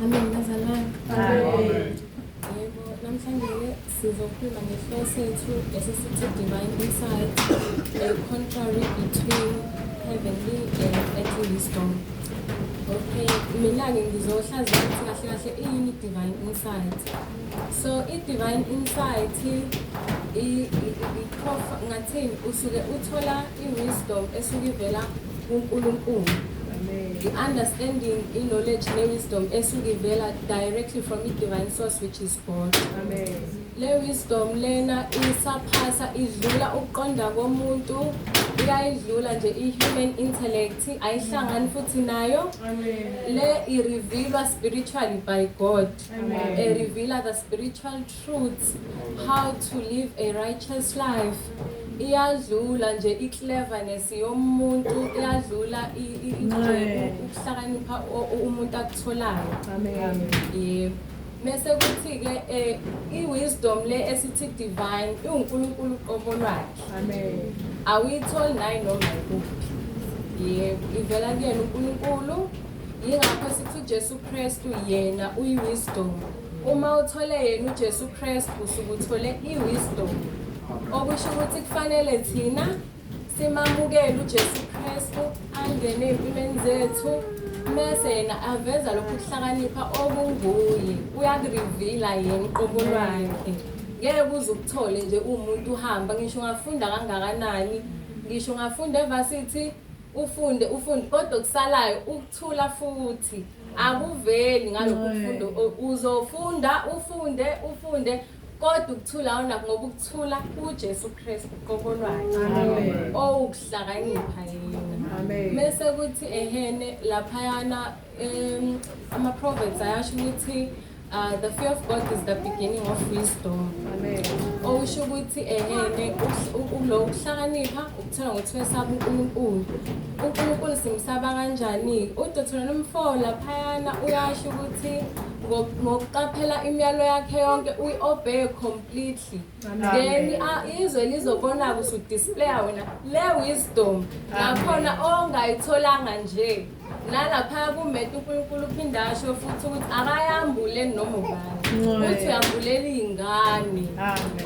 Amen, bazalwane. Amen. Yebo, namhlanje sizokhuluma ngesihloko sethu esisithi Divine Insight, a contrary between heavenly and earthly wisdom. Okay, mina-ke ngizohlaza ukuthi kahle kahle iyini Divine Insight. So i-Divine Insight ngathini usuke uthola i-wisdom esuke ivela kuNkulunkulu. The understanding, knowledge, wisdom esuke ivela directly from the divine source, which is God. Amen. Le wisdom lena isaphasa idlula ukuqonda komuntu, iyayidlula nje i-human intellect, ayihlangani futhi nayo. Amen. Le i-revealwa spiritually by God. Amen. Reveal the spiritual truths, how to live a righteous life. Iyadlula nje i-cleverness yomuntu, iyadlula ukuhlakanipha umuntu akutholayo. Amen. Yebo. Mase kuthi ke i-wisdom le esithi divine uNkulunkulu uqobo lwakhe. Amen. Awuyitholi nayi noma kuphi. Yebo, ivela kuyena uNkulunkulu. Yingakho sithi uJesu Kristu yena uyi-wisdom. Uma uthole yena uJesu Kristu usuke uthole i-wisdom. Okusho ukuthi kufanele thina simamukele uJesu Kristu angene empilweni zethu mase yena aveza lokhu kuhlakanipha okunguye uyakureveala yena uqobo lwakhe. Ngeke uze ukuthole nje umuntu uhamba ngisho ungafunda kangakanani, ngisho ungafunda evasithi ufunde kodwa kusalayo ukuthula futhi akuveli ngalokho kufundo. Uzofunda ufunde kodwa ukuthula awunakho ngoba ukuthula uJesu Kristu uqobo lwakhe. Amen. Ukuhlakanipha yena. Amen. Mase kuthi ehene laphayana ama-proverbs ayasho ukuthi the fear of God is the beginning of wisdom. Amen. Okusho ukuthi ehene ulo ukuhlakanipha ukuthola ngokuthi wesaba uNkulunkulu. uNkulunkulu simsaba kanjani? uDeuteronomy 4 laphayana uyasho ukuthi ngokuqaphela imiyalo yakhe yonke uyi-obey completely. Then izwe lizobona usudisplaya wena le wisdom nakhona ongayitholanga nje. Nalapha kumeta uNkulunkulu uphinda asho futhi ukuthi akayambule noma ubani. Uthi uyambulela izingane.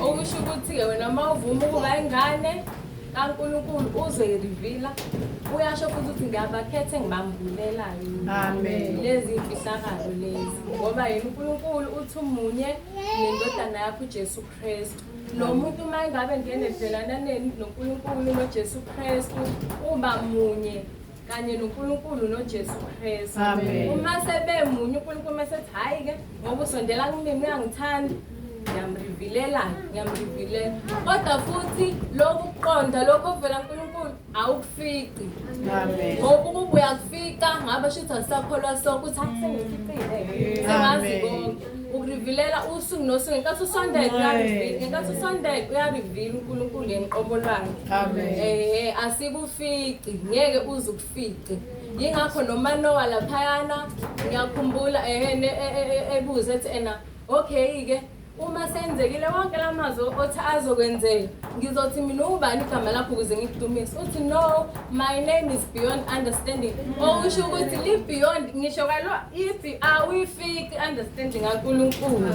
Okusho ukuthi ke wena mawuvuma ukuba ingane kaNkulunkulu uzoyireveala. Uyasho futhi ukuthi ngiyabakhetha engibambulelayo. Amen. Lezi imfihlakalo lezi ngoba yena uNkulunkulu uthi umunye nendodana yakhe uJesu Kristu. Lo muntu uma ngabe ngenedlelana noNkulunkulu noJesu Kristu uba munye kanye noNkulunkulu noJesu Kristu. Amen. Uma sebemunye uNkulunkulu mesethi hayi ke ngoba usondela kimi uyangithanda ngiyamrevealela. Kodwa futhi lokhu kuqonda lokho okuvela kuNkulunkulu awukufiki. Amen. Ngoba ukuba uyakufika ngabe shithi asakholwa sonke ukuthi akusengifikile. Sengazi konke. Ukurevealela usuku nosuku ngenkathi usondela uyareveal, ngenkathi usondela uyareveal uNkulunkulu ngeqobo lwakhe. Amen. Asikufiki, ngeke uze ukufike. Yingakho noma Noah laphayana ngiyakhumbula ebuze ethi okay ke uma senzekile wonke lamazwi othi azokwenzeka ngizothi mina ubani igama lakho ukuze ngikudumise. Uthi no, my name is beyond understanding. Okusho ukuthi li beyond ngisho kalo ithi awuyifiki understanding kaNkulunkulu.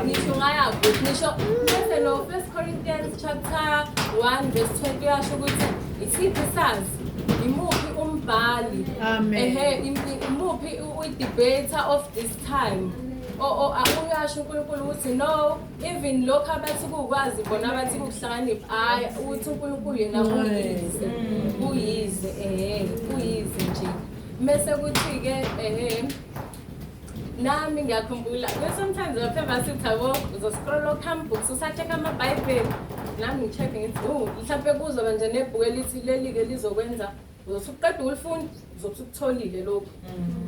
Ngisho ngayaphi ngisho bese no 1 Corinthians chapter 1 verse 20 yasho ukuthi isiphi sazi imuphi umbhali imuphi udebater of this time. Uyasho uNkulunkulu ukuthi no, even lokho abathi kukwazi bona abathi kuhlakanipha hayi uthi uNkulunkulu yena kuyize nje. Mase kuthi ke nami ngiyakhumbula sometimes lapha sithi abo uzoscroll cam books usacheck amaBhayibheli nami ngicheck ngithi mhlawumbe kuzoba nje nebhuku elithi leli ke lizokwenza uzosuqeda ulifunda uzokutholile lokho.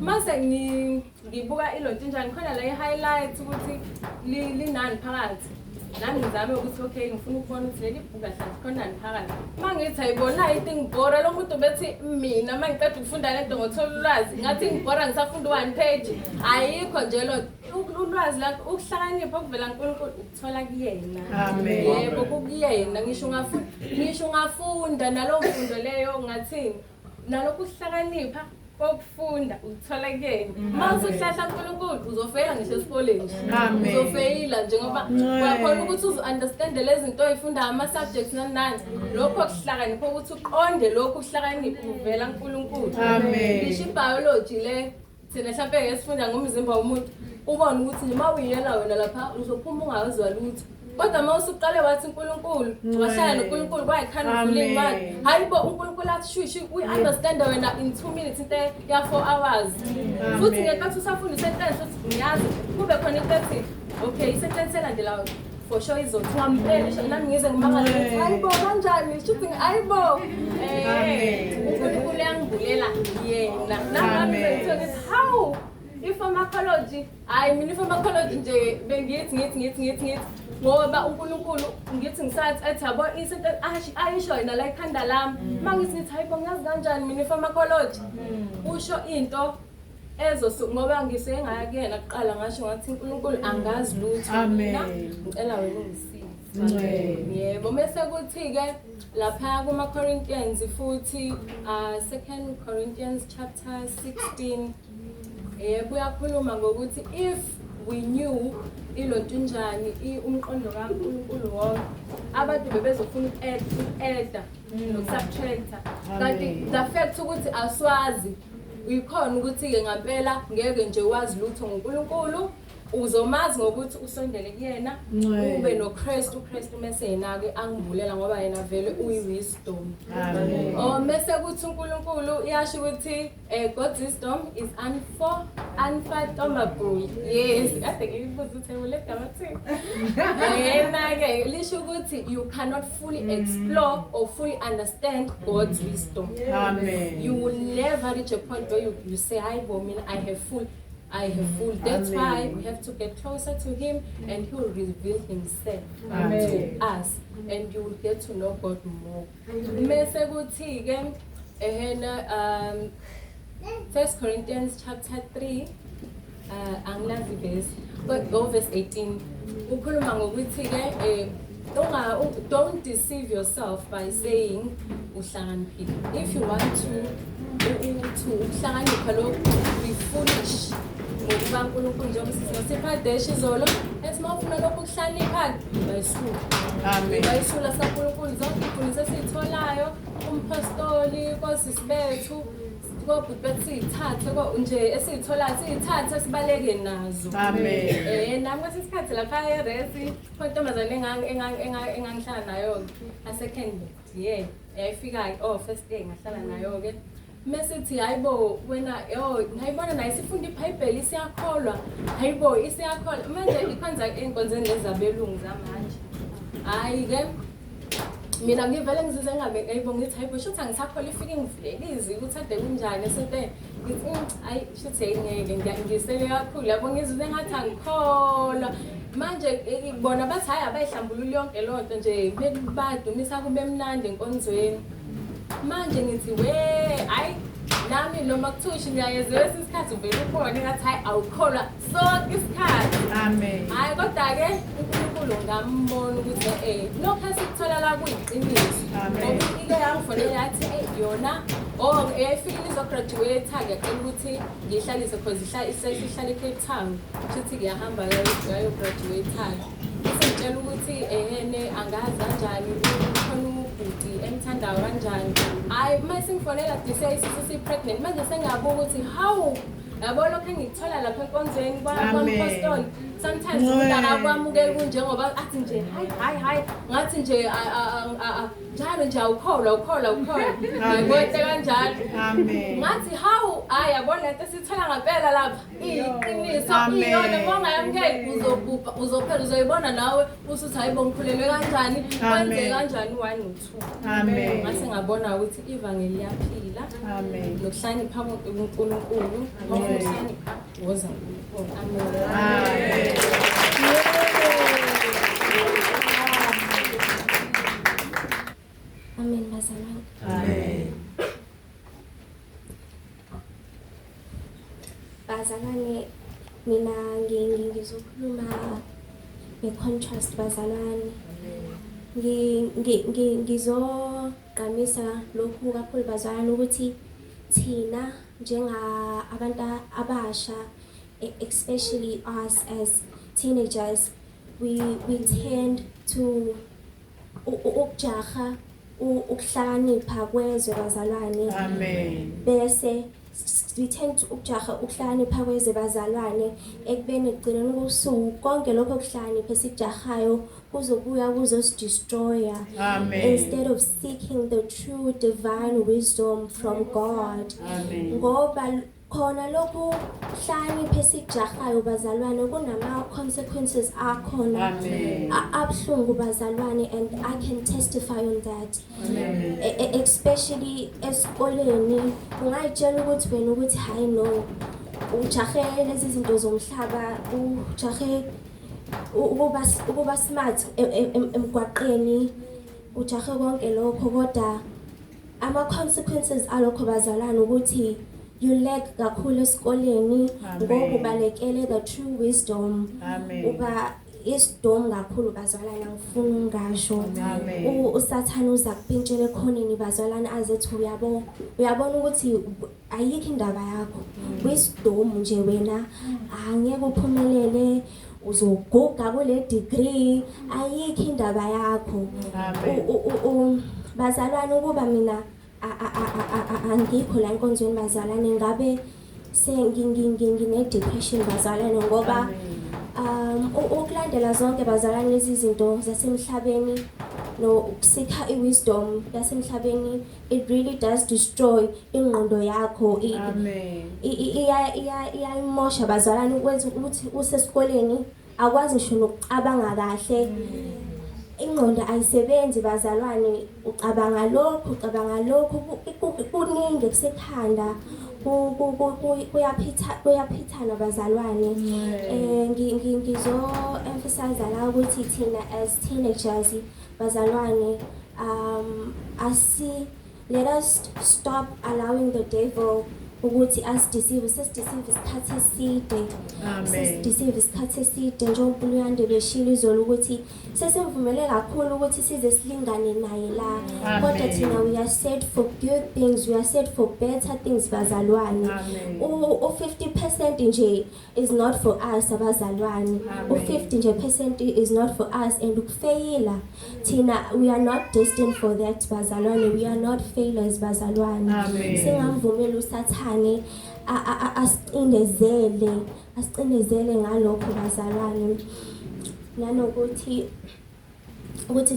Mase ngibuka ilonto njani khona la i-highlight ukuthi linani phakathi. Nami ngizame ukuthi okay ngifuna ukubona ukuthi leli bhuku kahle khonani phakathi. Mangithi ayibona into ngibhora lo muntu bethi mina mangiqeda ukufunda lento ngothola ulwazi ngathi ngibhora ngisafunda 1 page. Ayikho nje lo ulwazi lakho ukuhlakanipha okuvela kuNkulunkulu ukuthola kuyena. Amen. Yebo kukuyena ngisho ungafunda nalo mfundo leyo ngathini nalokhu ukuhlakanipha kokufunda uthola kuyena. Mase uhlahla uNkulunkulu uzofeyila ngisho esikoleni. Amen. Uzofeyila njengoba uyakhona ukuthi uzu-understand lezi zinto oyifundayo ama-subjects nani. Lokho kuhlakanipha ukuthi uqonde lokho kuhlakanipha uvela kuNkulunkulu. Amen. Ngisho i-biology le thina mhlawumbe esifunda ngomzimba womuntu ubone ukuthi nje mawuyela wena lapha uzophuma ungazwa lutho. Kodwa uma usuqale wathi uNkulunkulu wahlala noNkulunkulu kwayikhana uvula incwadi hayibo uNkulunkulu athi shwishi uyi-understand wena in 2 minutes into ya 4 hours. Futhi ngenkathi usafunda isentence uthi uyazi kube khona into ethi okay isentence elandelayo for sure izothi ungampeli ngisho nami ngize ngimangale ukuthi hayibo kanjani shooting hayibo uNkulunkulu uyangivulela yena nami ngizothi how i-pharmacology hayi mina i-pharmacology nje bengithi ngoba uNkulunkulu ngithi ngisathi ethi yabo izinto ayisho yena la ikhanda lami mangithi hayibo ngiyazi kanjani mina i-pharmacology usho into ngoba ngiseke ngaya kuyena kuqala ngasho ngathi uNkulunkulu angazi lutho mina ngicela wena ungisize. Yebo mase kuthi ke lapha kuma Corinthians futhi 2 Corinthians chapter 16 kuyakhuluma ngokuthi if we knew ilonto njani umqondo kaNkulunkulu wonke abantu bebezofuna uku-add noku-subtract kanti the fact ukuthi aswazi uyikhona ukuthi ke ngempela ngeke nje wazi lutho ngoNkulunkulu uzomazi ngokuthi usondele kuyena ube noKristu mase yena ke angivulela ngoba yena vele uyi-wisdom. Mase kuthi uNkulunkulu iyasho ukuthi God's wisdom is unfathomable. Yes, kade ngiyibuza ukuthi le gama thini. Yena ke lisho ukuthi you cannot fully explore or fully understand God's wisdom. Amen. You will never reach a point where you say hayibo mina I have full. That's why we have to get closer to him and he will reveal himself to us and you will get to know God more. Mase kuthi ke 1 Corinthians chapter 3 angilazi verse but go verse 18 ukhuluma ngokuthi ke don't deceive yourself by saying uhlakaniphile. If you want to uhlakanipha lokho be foolish ngokuba uNkulunkulu njengoba sisiphadeshi izolo esimafuna lokho ukuhlakanipha bayisula. Amen. Bayisula saNkulunkulu zonke imfundiso esitholayo umpostoli nkosisi bethu kodwa bethi sithathe nje esitholayo sithathe sibaleke nazo. Amen. Nami kwesikhathi lapha eresi kontomazane engangihlala nayo a second year yayifika first day ngahlala nayo ke mesithi hayibo wena ngayibona naye sifunda iBhayibheli siyakholwa hayibo isiyakholwa manje ikhonza enkonzeni lezabelungu zamanje hayi ke mina ngivele ngizizwe ngayibona ngithi hayibo shothi angisakholwa ifike ingivulekile ukuthi ade kunjani esente ngithi hayi shothi ngeke ngisele kakhulu yabo ngizizwe ngathi angikholwa manje ibona bathi hayi abayihlambulula yonke lonto nje bekubadumisa kube mnandi enkonzweni manje ngithi hayi nami noma kuthiwa ngiyayezwe isikhathi uvela ubone ngathi hayi awukholwa sonke isikhathi. Amen. Hayi kodwa ke uNkulunkulu ngambona ukuthi lokho esikuthola la kuyiqiniso. Amen. Ike yangifonela yathi yona efike izograduate ngiyacela ukuthi ngihlalise because ihlala eCape Town futhi ngiyahamba yayo graduate ngitshela ukuthi angazi kanjani khona ubhuti emthandayo kanjani hayi mase ngifonela dise si-pregnant manje sengiyabuka ukuthi how yabo lokho engikuthola lapha enkonzweni kwampostoli sometimes umuntu akakwamukeli kunjengoba athi nje hayi ngathi nje njalo nje awukholwa kodwa kanjalo ngathi how hayi yabona lento sithola ngempela lapha iqiniso iyona mongayamukeli uzobhubha uzophela uzoyibona nawe usuthi hayibo ngikhulelwe kanjani kwenze kanjani 1 no 2. Amen. Ngase ngabona ukuthi ivangeli liyaphila nokuhlakanipha uNkulunkulu nokuhlakanipha woza uNkulunkulu. Amen. Amen bazalwane. Amen. Bazalwane mina ngizokhuluma nge-contrast bazalwane. Ngizogqamisa lokhu kakhulu bazalwane ukuthi thina abantu abasha, especially us as teenagers, we tend to ukujaha ukuhlakanipha kwezwe bazalwane. Amen. Bese we tend to ukujaha ukuhlakanipha kwezwe bazalwane ekubeni ekugcineni kosuku konke lokho okuhlakanipha esikujahayo kuzobuya kuzosidestroya. Amen. Instead of seeking the true divine wisdom from God. Amen. Ngoba khona lokhu hlakanipha esikujahayo bazalwane kunama consequences akhona Amen. abhlungu bazalwane, and I can testify on that. Amen. Especially esikoleni ungayitshela ukuthi wena ukuthi hayi no ujahe lezi zinto zomhlaba, ujahe ukuba smart emgwaqeni, ujahe konke lokho, kodwa ama consequences alokho bazalwane ukuthi you lack kakhulu esikoleni ngoba ubalekele the true wisdom. Amen. Uba isidom kakhulu bazalwane, angifuni ngasho. Amen. Usathana uza kupintshela ekhoneni bazalwane azethi uyabona ukuthi ayikho indaba yakho. Wisdom nje wena angeke uphumelele, uzoguga kule degree, ayikho indaba yakho. Bazalwane ukuba mina angikho la enkonzweni bazalwane ngabe sengine depression bazalwane ngoba ukulandela zonke bazalwane lezi zinto zasemhlabeni no ukusika iwisdom yasemhlabeni, it really does destroy ingqondo yakho. Amen. Iyayimosha bazalwane ukwenza ukuthi usesikoleni akwazi ngisho nokucabanga kahle. Ingqondo ayisebenzi bazalwane, ucabanga lokho kuningi kusekhanda, kuyaphithana bazalwane. Ngizo emphasize la ukuthi thina as teenagers bazalwane, let us stop allowing the devil ukuthi asideceive, sesideceive isikhathi eside. Amen. Sesideceive isikhathi eside njengoba uLuyanda beshilo izolo ukuthi sesimvumele kakhulu ukuthi size silingane naye la. Kodwa thina we are set for good things, we are set for better things bazalwane. U50% nje is not for us abazalwane. U50 nje percent is not for us, and ukufeyila thina we are not destined for that bazalwane, we are not failures bazalwane. Singamvumela usathane asicindezele ngalokho bazalwane, nanokuthi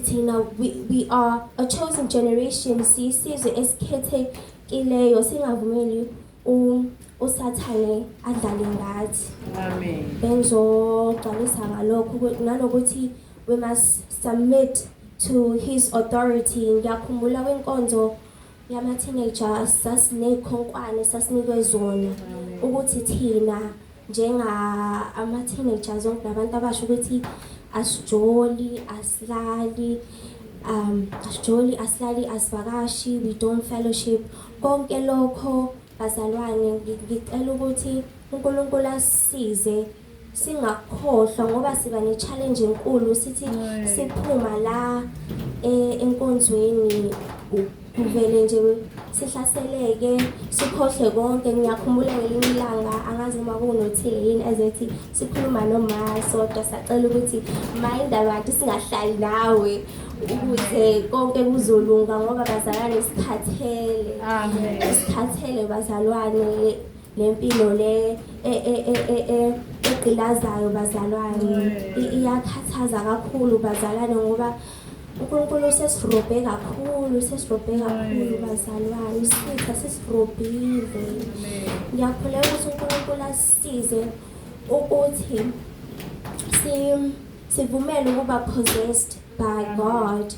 thina we are a chosen generation, sisizwe esikhethekileyo, singavumeli usathane adlale ngathi. Amen. Bengizogcwalisa ngalokho nanokuthi we must submit to his authority. Ngiyakhumbula kwenkonzo yama-teenager sasiney'khonkwane sasinikwe zona ukuthi thina ama-teenagers zonke nabantu abasha ukuthi asijoli, asilali, asivakashi, we don't fellowship. Konke lokho bazalwane ngicela ukuthi uNkulunkulu asisize singakhohlwa ngoba siba ne-challenge enkulu sithi siphuma la enkonzweni kuvele nje sihlaseleke sikhohle konke. Ngiyakhumbula ngelinye ilanga angazi uma kunothile yini ezethi sikhuluma noma sodwa sacela ukuthi mayindaba kanti singahlali nawe ukuze konke kuzolunga ngoba bazalwane sikhathele. Amen. Sikhathele bazalwane lempilo le egqilazayo bazalwane, iyakhathaza kakhulu bazalwane ngoba uNkulunkulu sesirobhe kakhulu bazalwane, isitha sesirobhile. Ngiyakholelwa ukuthi uNkulunkulu asisize ukuthi sivumele ukuba possessed by God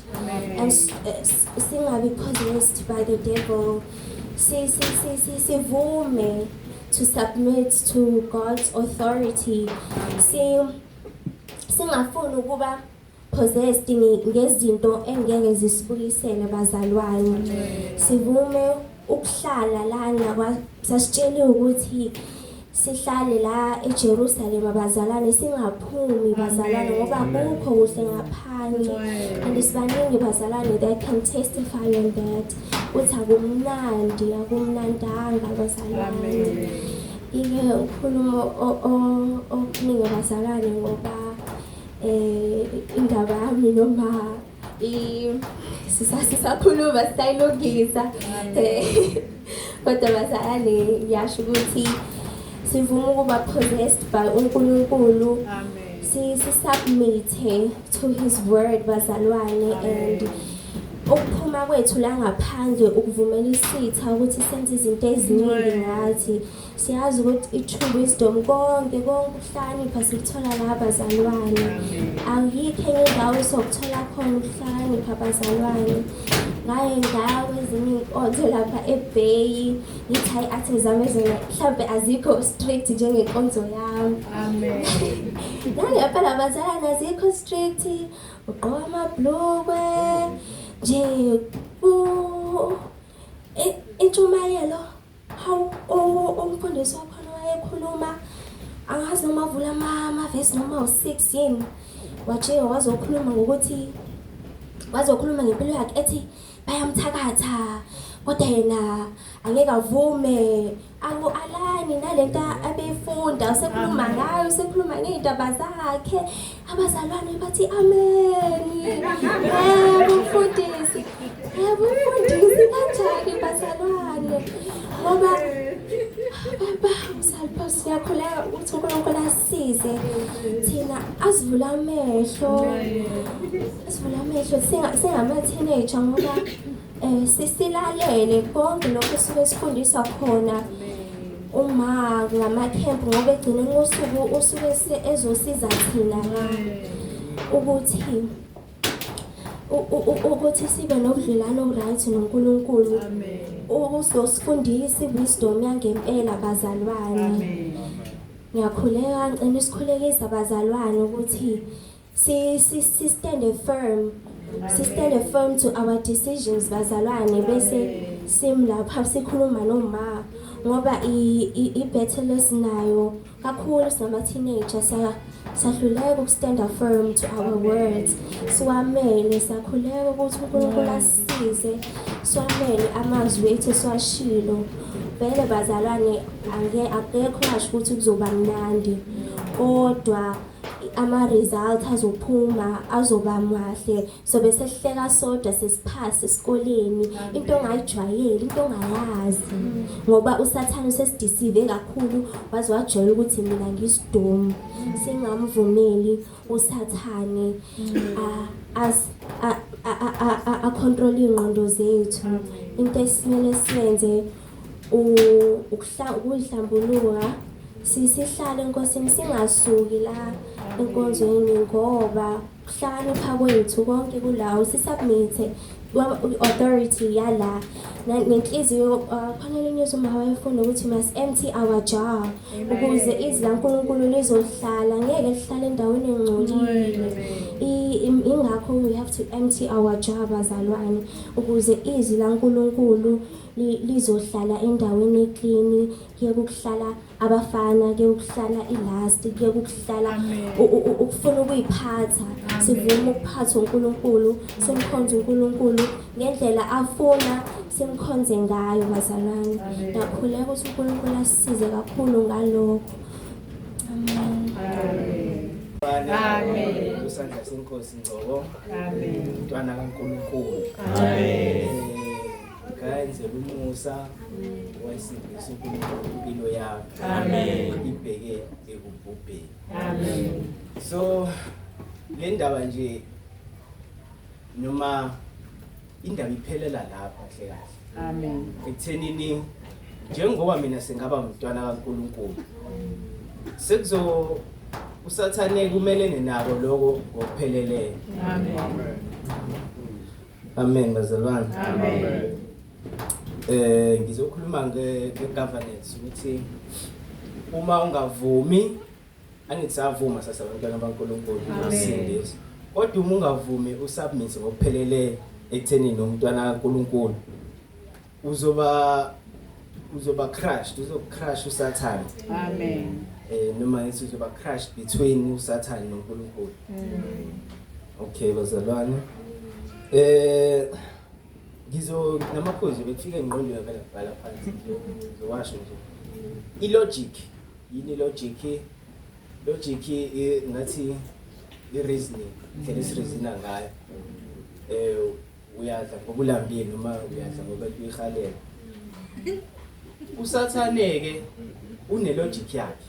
and singabi possessed by the devil. Sivume to submit to God's authority. Singafuni ukuba possessed ngezinto engeke zisibuyisele bazalwane. Sivume ukuhlala lana sasitsheliwe ukuthi sihlale la eJerusalem abazalwane singaphumi bazalwane ngoba kukho kuhle ngaphandle and sibaningi bazalwane that can testify on that uthi akumnandanga bazalwane ike ukhuluma okuningi bazalwane ngoba indaba yami noma sisakhuluma sitayilungisa kodwa bazalwane ngiyasho ukuthi sivuma ukuba possessed by uNkulunkulu sisubmit to his word bazalwane and ukuphuma kwethu la ngaphandle ukuvumela isitha ukuthi senze izinto eziningi ngathi siyazi ukuthi i-true wisdom konke ukuhlakanipha sikuthola la bazalwane ayikho enye indawo sokuthola khona ukuhlakanipha bazalwane ngaye ngawe ezinye inkonzo lapha eBay ngithi hayi athi zami zona mhlawumbe azikho strict njengenkonzo yami Amen. nalapha labazalwane azikho strict ugqoka amabhlukwe nje intshumayelo hawu umfundisi wakhona wayekhuluma angazi noma avula amavesi noma u6 yini waje wazokhuluma ngokuthi wazokhuluma ngempilo yakhe ethi bayamthakatha kodwa yena angeke avume alani nalento abeyifunda usekhuluma ngayo usekhuluma ngezindaba zakhe abazalwane bathi amen mfundisi kanjani bazalwane ngoba baba usalipho siyakhuleka ukuthi uNkulunkulu asisize thina asivula amehlo singama-teenager ngoba sisilalele konke lokho suke sifundiswa khona uma ngamakhempu ngoba egcineni kosuku usuke ezosiza thina la ukuthi sibe nobudlelwano right noNkulunkulu uzosifundisa i-wisdom yangempela bazalwane ngiyakhuleka ngicela isikhulekisa bazalwane ukuthi si stand firm to our decisions bazalwane bese simlapha sikhuluma noma ngoba i-battle lesinayo kakhulu singama-teenager sahluleka ukustand firm to our words siwamele sakhuleka ukuthi uNkulunkulu asisize siwamele amazwi ethu siwashilo vele bazalwane akekho kasho ukuthi kuzoba mnandi kodwa ama-result azophuma azoba mahle sobe sehleka sodwa sesiphase esikoleni into ongayijwayeli into ongayazi ngoba usathane usesidisive kakhulu waze wajwayela ukuthi mina ngisidomu singamvumeli usathane acontrol iy'ngqondo zethu into esimele siyenze ukuyihlambuluka sihlale enkosini singasuki la enkonzweni ngoba ukuhlakanipha kwethu konke kulawo sisubmithe authority yala nenhliziyo khona elinye uma wayefunda ukuthi must empty our jar ukuze izwi laNkulunkulu lizohlala ngeke lihlale endaweni engcolile ingakho we have to empty our jar bazalwane ukuze izwi laNkulunkulu lizohlala endaweni eclean kuye kuhlala abafana kuye kuhlala ilast kuye kuhlala ukufuna ukuyiphatha sivuma ukuphatha uNkulunkulu simkhonze uNkulunkulu ngendlela afuna simkhonze ngayo bazalwane ngakhuleka ukuthi uNkulunkulu asisize kakhulu ngalokho amen Amen. Usandla senkosi Ngcobo. Amen. Umntwana kaNkulunkulu. Amen. Kayenzela umusa wayisindisa uNkulunkulu impilo yakhe. Amen. Ibheke ekubhubheni. Amen. So le ndaba nje noma indaba iphelela lapha kahle kahle. Amen. Ekuthenini njengoba mina sengaba umntwana kaNkulunkulu sekuzo usathane kumelene nabo lokho ngokupheleleyo. Amen. Amen bazalwane. Amen. Ngizokhuluma ngegovernance ukuthi uma ungavumi angisavuma sasa abantwana baNkulunkulu ukusindisa kodwa uma ungavumi usubmit ngokupheleleyo ekuthenini nomntwana kaNkulunkulu uzoba uzoba crushed, uzocrush uSathane. Amen. Noma ngithi uzoba crushed between uSathane noNkulunkulu. Okay bazalwane. Namaphuzu bekufika engqondweni vele ngibhala phansi ngizowasho nje. I-logic, yini logic ngathi i-reasoning, indlela esireasona ngayo. Uyadla ngoba ulambile noma uyadla ngoba uyihalela. USathane ke une-logic yakhe.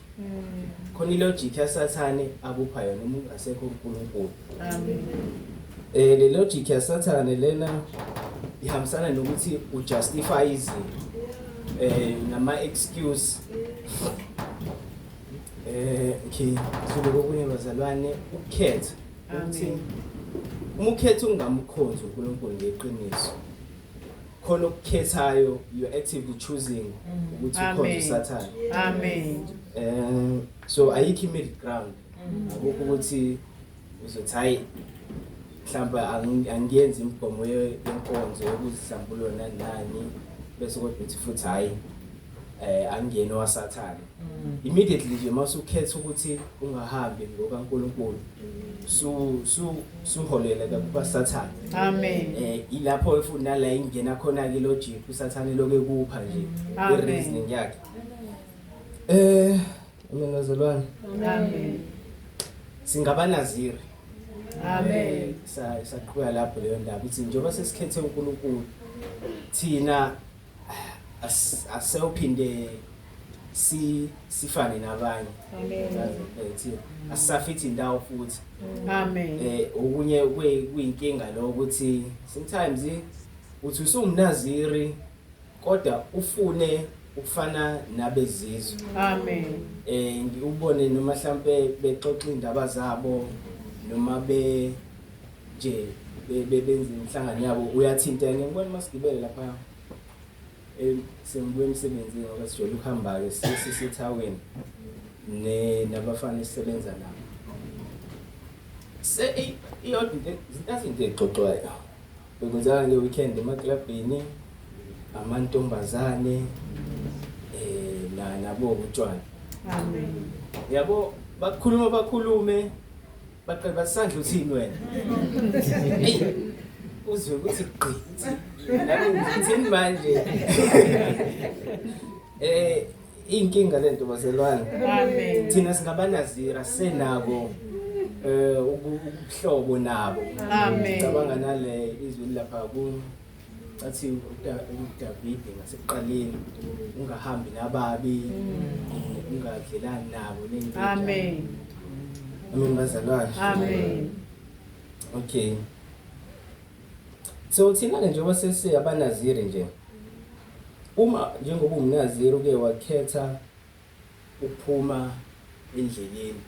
Khona i-logic yaSathane akupha yona uma ungasekho uNkulunkulu. Amen. Le logic yaSathane lena ihambisana nokuthi ujustify izinto nama-excuse. Okay, so lokunye bazalwane ukhetha ukuthi uma ukhetha ungamkhonzi uNkulunkulu ngeqiniso khona ukukhethayo you're actively choosing ukuthi ukhonze uSathane. Amen. So ayikho middle ground akukho ukuthi uzothi hayi mhlawumbe angiyenzi imigomo yenkonzo yokuzihlambulula nani bese kodwa uthi futhi hayi angiyena waSathane. Immediately nje masukhetha ukuthi ungahambi ngokaNkulunkulu suholela kuba Sathane. Amen. Ilapho efuna nala ingena khona ke logic uSathane lokho ekupha nje i-reasoning yakhe. Ngizolwana. Amen. Singabanaziri. Amen. Saqhubeka lapho leyo ndaba uthi njengoba sesikhethe uNkulunkulu thina asephinde sifane nabanye. Amen. Asisafithi indawo futhi. Amen. Okunye kuyinkinga lo ukuthi sometimes uthi usumnaziri kodwa ufune ukufana nabezizwe. Amen. Ngikubone noma mhlambe bexoxa indaba zabo noma nje benza imhlangano yabo uyathinta ngibona masigibele lapha sengibuye emsebenzini ngoba sijole ukuhamba ke sisithaweni nabafana esisebenza nabo iyodwa izinto exoxwayo bekwenzeka nge weekend emaklabhini amantombazane nabo utshwala. Amen. Yabo bakhulume baqala basandla uthini wena uzwe ukuthi qhi nabe ngithini manje inkinga lento bazelwane. Amen. Thina singabanazira senabo ubuhlobo nabo. Amen. Cabanga nale izwi lapha ku athi uDavid ngasekuqaleni ungahambi nababi ungadlelani nabo nendlela. Amen. Amen bazalwane. Amen. Okay. So thina njengoba sesiyabanaziri nje uma njengoba umnaziri uke wakhetha ukuphuma endleleni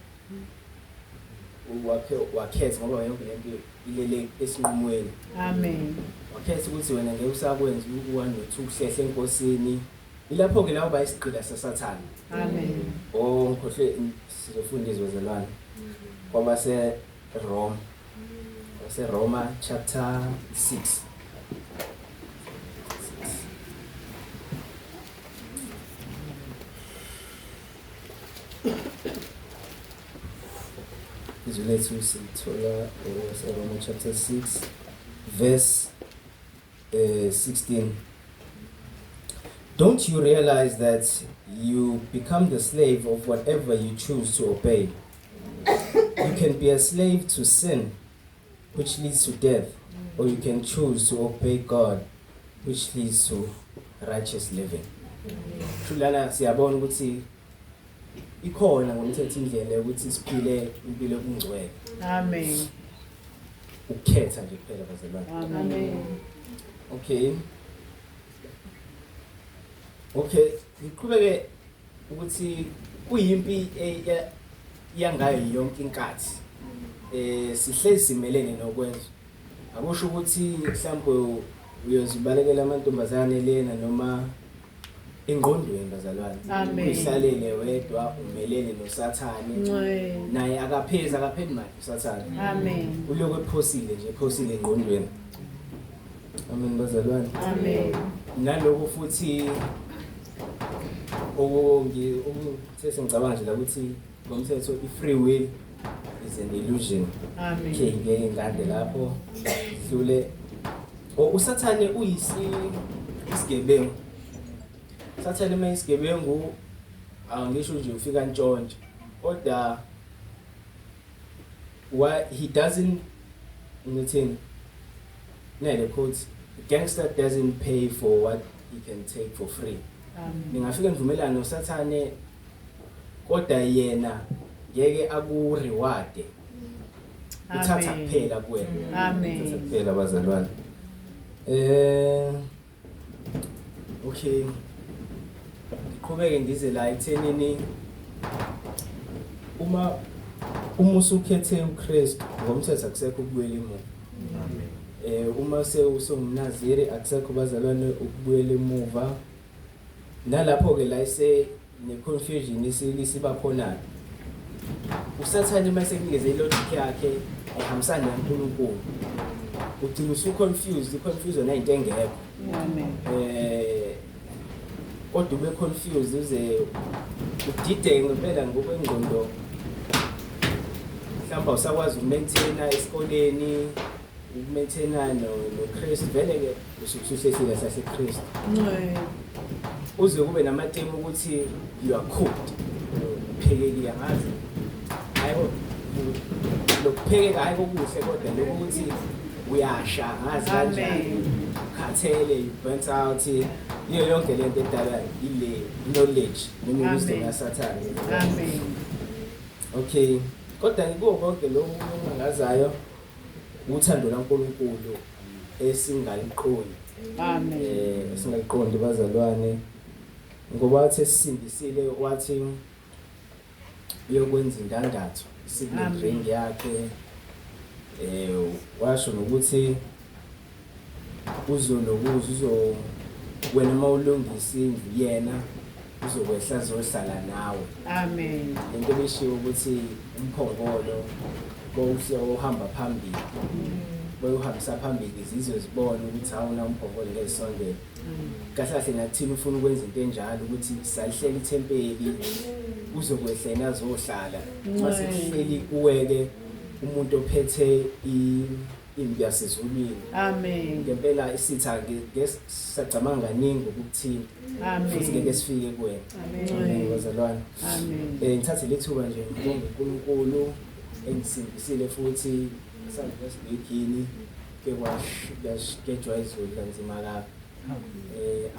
wakhetha ngoba yonke lento ilele esinqumweni. Amen. Wakhetha ukuthi wena ngeke usakwenza u1 no2 hlehle enkosini ilapho ke lawo bayisiqila saSathane. Amen. Ngikhohle sizofunda izwezelwane kwaba Roma chapter 6. Izwi lethu sithola Roma chapter 6 verse 16. Don't you realize that you become the slave of whatever you choose to obey? You can be a slave to sin, which leads to death, or you can choose to obey God, which leads to righteous living. Tulana siyabona ukuthi ikhona ngomthetho indlela ukuthi siphile impilo ebungcwele. Amen. Ukhetha nje kuphela bazalwane. Amen. Okay, ngiqhubeke ukuthi kuyimpi yangayo yonke inkathi. Sihlezi simelene nokwenza. Akusho ukuthi mhlawumbe uyozibalekela amantombazane lena noma engqondweni bazalwane. Uhlalele wedwa umelene noSathane. Naye akapheli manje uSathane. Amen. Uloko ephosile engqondweni. Amen bazalwane. Amen. Naloko futhi sesingicabanga nje la ukuthi ngomthetho i-free will is an illusion. Amen. Okay, ngeke ngande lapho sidlule. Usathane isigebengu. Usathane mayisigebengu angisho nje ufika ntshontshe. Kodwa why he doesn't nothing. The quote, gangster doesn't pay for what he can take for free. Ningafika nivumelana nosathane kodwa yena ngeke akureward. Uthatha kuphela kuwena. Amen. Uthatha kuphela bazalwane. Okay. Ngiqhubeke ndize la ethenini uma usukhethe uKristu ngomthetho akusekho ukubuyela emuva. Uma usungumnaziri akusekho bazalwane ukubuyela emuva. Nalapho ke la ne-confusion isiba khona. Usathane mase kunikeze ilogic yakhe ehambisana noNkulunkulu. Ugcina usu-confused, i-confusion ayinto engekho. Amen. Kodwa ube confused uze udideke ngempela ngokwengqondo. Mhlawumbe usakwazi ukumaintaina esikoleni, ukumaintaina noKristu vele ke usuhlehlile saseKristu. Uze kube namatemu ukuthi you are cooked. Uphekeki yangazi. Hayibo lokuphekeka hayi kokuhle kodwa lokho ukuthi uyasha ngazi kanjani. Khathele you burnt out. Iyo yonke lento edala ile knowledge noma wisdom yaSathane. Amen. Okay. Kodwa ngikuwo konke lokho ongazayo uthando laNkulunkulu esingaliqondi. Amen. Esingaliqondi bazalwane. Ngoba wathi esindisile wathi uyokwenza indandatho signet ring yakhe. Washo nokuthi wena mawulungisa indlu yena uzokwehla zohlala nawe. Amen. Into beshiwo ukuthi umphongolo ohamba phambili. Boyuhambisa phambili izizwe zibone ukuthi awuna umphongolo ngesondela. Kahle kahle nakuthina ufuna ukwenza into enjalo ukuthi salihlela ithempeli uzokwehla nazohlala. Mase kuhleli kuweke umuntu ophethe impi yasezulwini. Amen. Ngempela isitha ngesacamanga kaningi ukuthini. Amen. Futhi ngeke sifike kuwena. Amen. Bazalwane. Amen. Ngithathe lethuba nje ngibonge uNkulunkulu engisindisile futhi sanibekini ke kwashejwa izulu kanzima lapha.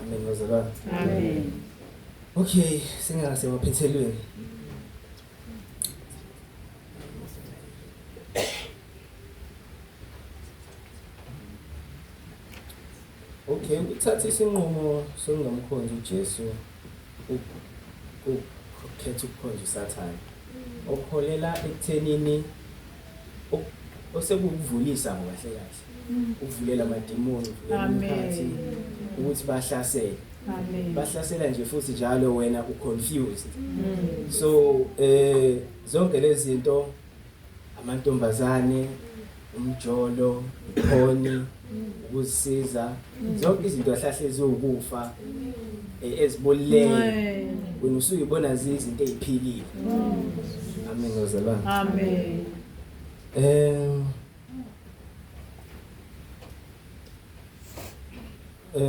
Amen bazalwane. Amen. Okay, singasemaphethelweni. Okay, ukuthatha isinqumo sokungamkhonzi uJesu ukukhetha ukukhonza uSathane. Okuholela ekuthenini osekuvulisa ngokahle kahle. Ukuvulela amadimoni, Amen. ukuthi bahlasele. Amen. Bahlasela nje futhi njalo wena uconfused. So zonke lezi zinto amantombazane, umjolo, ikhoni, ukuzisiza, zonke izinto ahlahle eziwukufa ezibolile. Wena usuke ubona izinto eziphilile. Amen bazalwane. Amen.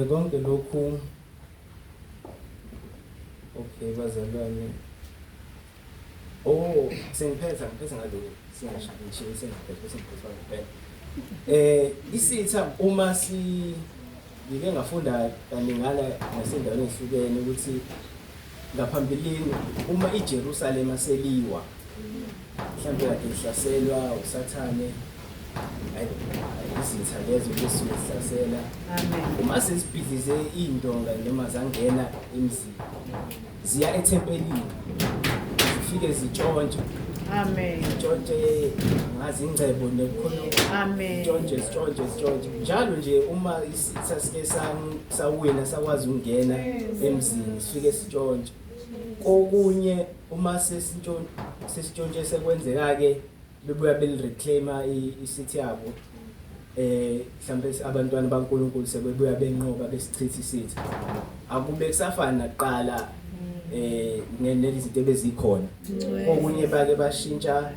Konke lokhu okay bazalwane. Sengiphetha ngalokho singashintshe isitha uma ngike ngafunda kaningana nasendaweni ehlukene ukuthi ngaphambilini uma iJerusalem seliwa mhlawumbe kade ihlaselwa uSathane izitha lezo besihlasela. Amen. Uma sesibhidize indonga noma zangena emzini ziya ethempelini zifike zitshontshe. Amen. Zitshontshe ngazi ingcebo nekhono. Amen. Zitshontshe njalo nje uma isitha sike sawina sakwazi ukungena emzini sifike sitshontshe. Kokunye uma sesitshontshe sekwenzeka ke bebuya belireclaima isithi yabo mhlambe abantwana baNkulunkulu sebebuya benqoba besichitha isithi akube kusafana naqala nezinto ebezikhona. Okunye bake bashintsha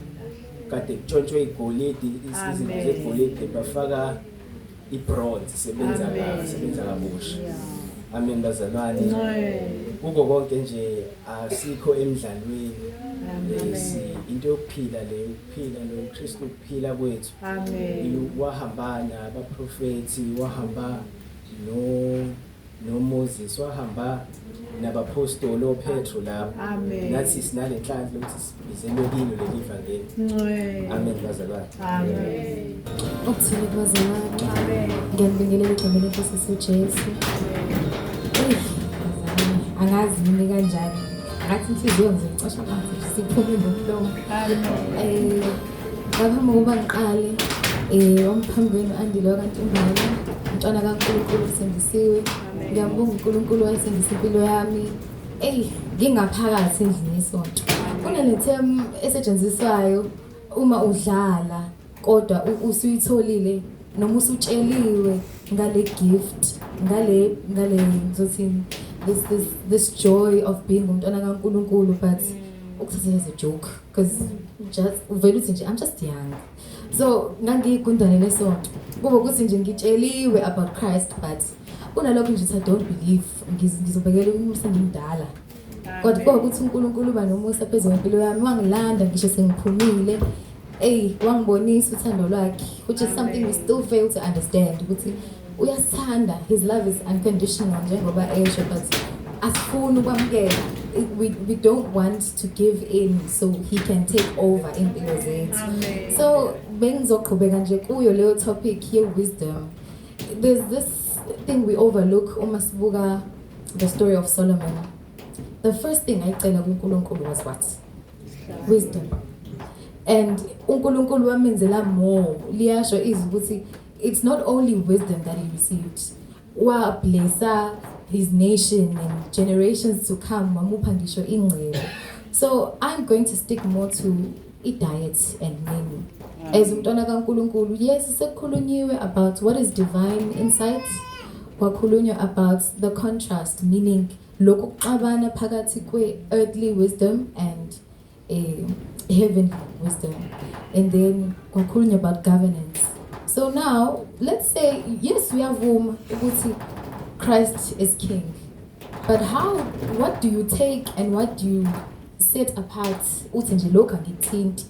kade kutshontshwe igolide izinto zegolide bafaka ibronze sebenza kabusha. Amen bazalwane. Kuko konke nje asikho emidlalweni. Into yokuphila leyo ukuphila noKristu ukuphila kwethu. Amen. Wahambana abaprofeti wahamba no Moses wahamba nabapostoli oPetro lapho. Nathi sinale nhlanhla ukuthi sibizelwe kilo leli vangeli. Amen bazalwane. Amen. Ukuthini bazalwane. Amen. Ngiyabingelela igama lenkosi uJesu. Angazi nini kanjani. Ngathi inhliziyo ngizicosha phansi siphume ngomlomo. Amen. Ngaphambi kokuba ngiqale omphambi kwenu andilo kaNtumbane umntwana kaNkulunkulu usindisiwe. Ngiyabonga uNkulunkulu wayesindisa impilo yami. Ngingaphakathi endlini yesonto. Kunale term esetshenziswayo uma udlala kodwa usuyitholile noma usutsheliwe ngale gift ngale ngizothini this joy of being umntwana kaNkulunkulu, but ukuthatha as a joke because just uvela uthi nje I'm just young. So ngangigundane lesonto kuba ukuthi nje ngitsheliwe about Christ, but kunalokho nje I don't believe ngizobekela umusa ngimdala. Kodwa kuba ukuthi uNkulunkulu uba nomusa phezulu empilo yami, wangilanda ngisho sengiphumile. Wangibonisa uthando lwakhe, which is something we still fail to understand. Ukuthi uyasithanda, his love is unconditional njengoba esho, but asifuna ukwamkela. We don't want to give in so he can take over impilo zethu. So bengizoqhubeka nje kuyo leyo topic ye wisdom. There's this thing we overlook uma sibuka the story of Solomon. The first thing ayicela kuNkulunkulu was what? Wisdom. And uNkulunkulu wamenzela more. Liyasho izwi ukuthi it's not only wisdom that he received. Wa blessa his nation and generations to come, wamupha ngisho ingcebo. So I'm going to stick more to diet and menu. As umntwana kaNkulunkulu, yes, sekukhulunyiwe about what is divine insight. Kwakhulunywa about the contrast, meaning lokhu kuxabana phakathi kwe earthly wisdom and heavenly wisdom. And then kwakhulunywa about governance. So now, let's say, yes, we have ukuthi Christ is king. But what do you take and what do you set apart? Uthi nje lokho angithinti.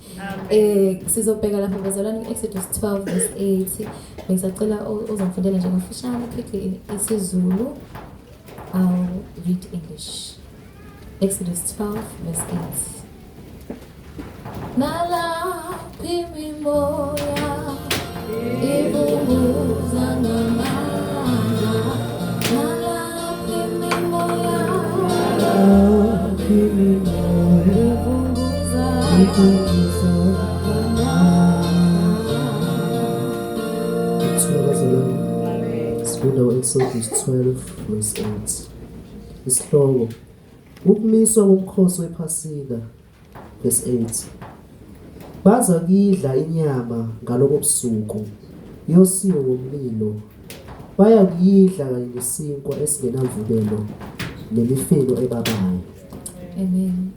Sizobheka lapha bazalwane Exodus 12 verse 8. Bengisacela uzongifundela nje ngafishane quickly in isiZulu. I'll read English. Exodus 12 verse 8. Nala pimimoya ibunguza ngamandla. Nala pimimoya ibunguza Sifunda Exodus 12 verse 8. Isihloko ukumiswa komkhosi wePhasika verse 8. Baza kidla inyama ngalobo busuku yosiwe ngomlilo. Baya kuyidla kanye nesinkwa esingenamvubelo nemifino ebabayo. Amen.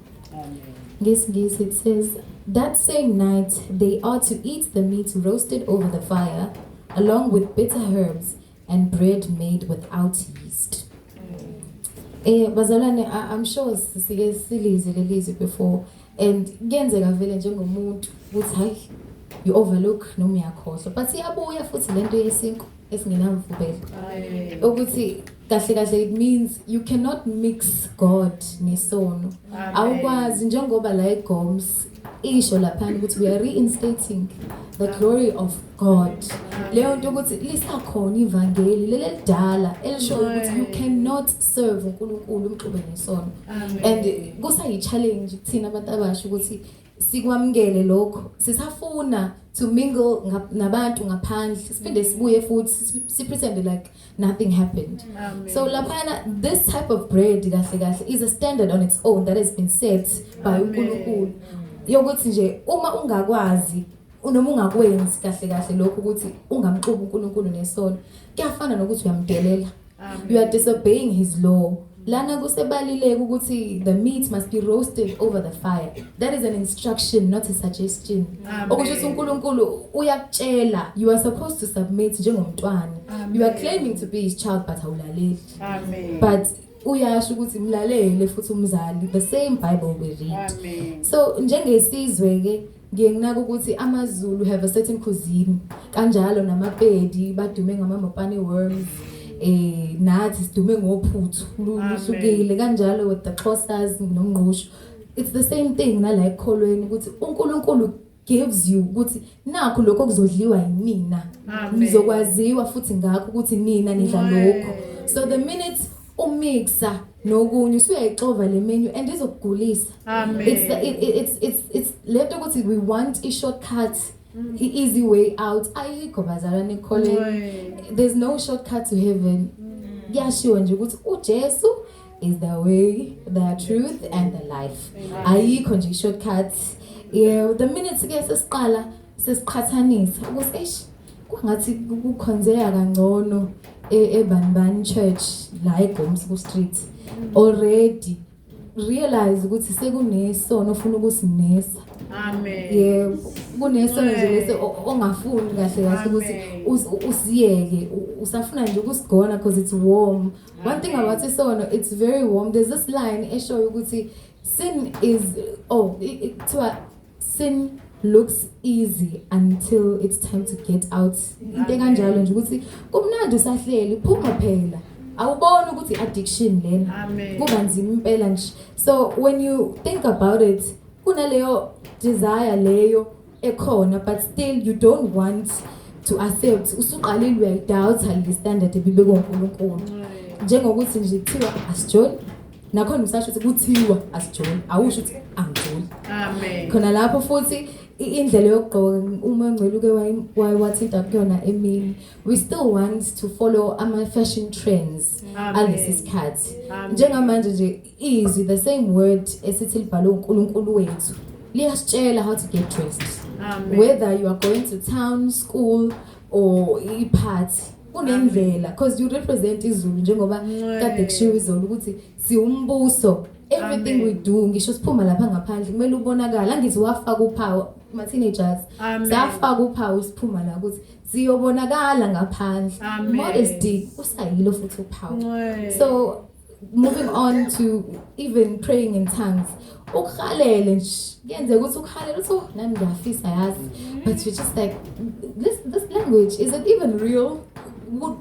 Yes, it says, that same night they are to eat the meat roasted over the fire, along with bitter herbs and bread made without yeast. Bazalwane, I'm sure sike silizwe lelizwe before, and kuyenzeka vele njengomuntu ukuthi hayi you overlook noma uyakhohlwa, but iyabuya futhi lento yesinko esingenamvubelo. Ukuthi kahle it means you cannot mix God nesono. Awukwazi njengoba la eGoms isho lapha ukuthi we are reinstating the glory of God. Leyo nto ukuthi lisakhona ivangeli lelidala elisho ukuthi you cannot serve uNkulunkulu umxube nesono. And kusayi challenge kuthina abantu abasha ukuthi sikwamukele lokho. Sisafuna to mingle nabantu ngaphandle. Siphinde sibuye futhi pretend like nothing happened. So lapana, this type of bread kahle is a standard on its own that has been set by uNkulunkulu. Yokuthi nje uma ungakwazi noma ungakwenzi kahle lokho ukuthi ungamxubi uNkulunkulu nesono, kuyafana nokuthi uyamdelela. You are disobeying his law. lana kusebalileke ukuthi the meat must be roasted over the fire. That is an instruction, not a suggestion. Okusho ukuthi uNkulunkulu uyakutshela you are supposed to submit njengomntwana. You are claiming to be his child but awulaleli. Amen. But uyasho ukuthi mlalele futhi umzali, the same Bible we read. Amen. So njengesizwe ke nginaka ukuthi amaZulu have a certain cuisine. Kanjalo namapedi badume ngamamopane worms. Nathi sidume ngophuthu luhlukile kanjalo with the Xhosas nomngqusho. It's the same thing nala ekholweni ukuthi uNkulunkulu gives you ukuthi nakho lokho kuzodliwa yimina. Nizokwaziwa futhi ngakho ukuthi nina nidla lokho. So the minute umixa nokunye usuyayixova le menu and izokugulisa. Amen. It's lento ukuthi we want a shortcut. Easy way out. Ayikho bazalwane ekholweni. There's no shortcut to heaven. Yashiwo nje ukuthi uJesu is the way, the truth and the life. Ayikho nje shortcut. Yeah, the minute ke sesiqala sesiqhathanisa ukuthi kwangathi kukhonzeka kangcono eBanban Church la eGoms ku street. Already realize ukuthi sekunesono ofuna ukusinesa. Amen. Yeah, kunesono nje lese ongafuni kahle kahle ukuthi usiyeke usafuna nje ukusigona because it's warm. One thing about isono, it's very warm. There's this line eshoyo ukuthi sin is sin looks easy until it's time to get out. Into kanjalo nje ukuthi kumnandi usahleli phuma phela. Awubona ukuthi addiction lena. Kuba nzima impela nje. So when you think about it, kunaleyo desire leyo ekhona but still you don't want to accept. Usuqalile uyayidoubt le standard ebibekwe uNkulunkulu. Njengokuthi nje kuthiwa asijoli nakhona usasho ukuthi kuthiwa asijoli awusho ukuthi angijoli. Amen. Khona lapho futhi indlela yokugqoka uma ngcwele uke wathinta kuyona emini, we still want to follow ama fashion trends alesisikhathi. Njengamanje nje izwi the same word esithi libhalwe uNkulunkulu wethu liyasitshela how to get dressed. Whether you are going to town, school or i-party kunendlela because you represent izulu njengoba kade kushiwo izolo ukuthi siwumbuso. Everything we do ngisho siphuma lapha ngaphandle kumele ubonakala ngithi wafaka uphawu ma teenagers safaka uphawu siphuma la ukuthi siyobonakala ngaphandle. Modesty usayilo futhi uphawu. So moving on to even praying in tongues. Ukhalele nje kuyenzeka ukuthi ukhalele uthi nami ngiyafisa yazi but you just like this language, is it even real?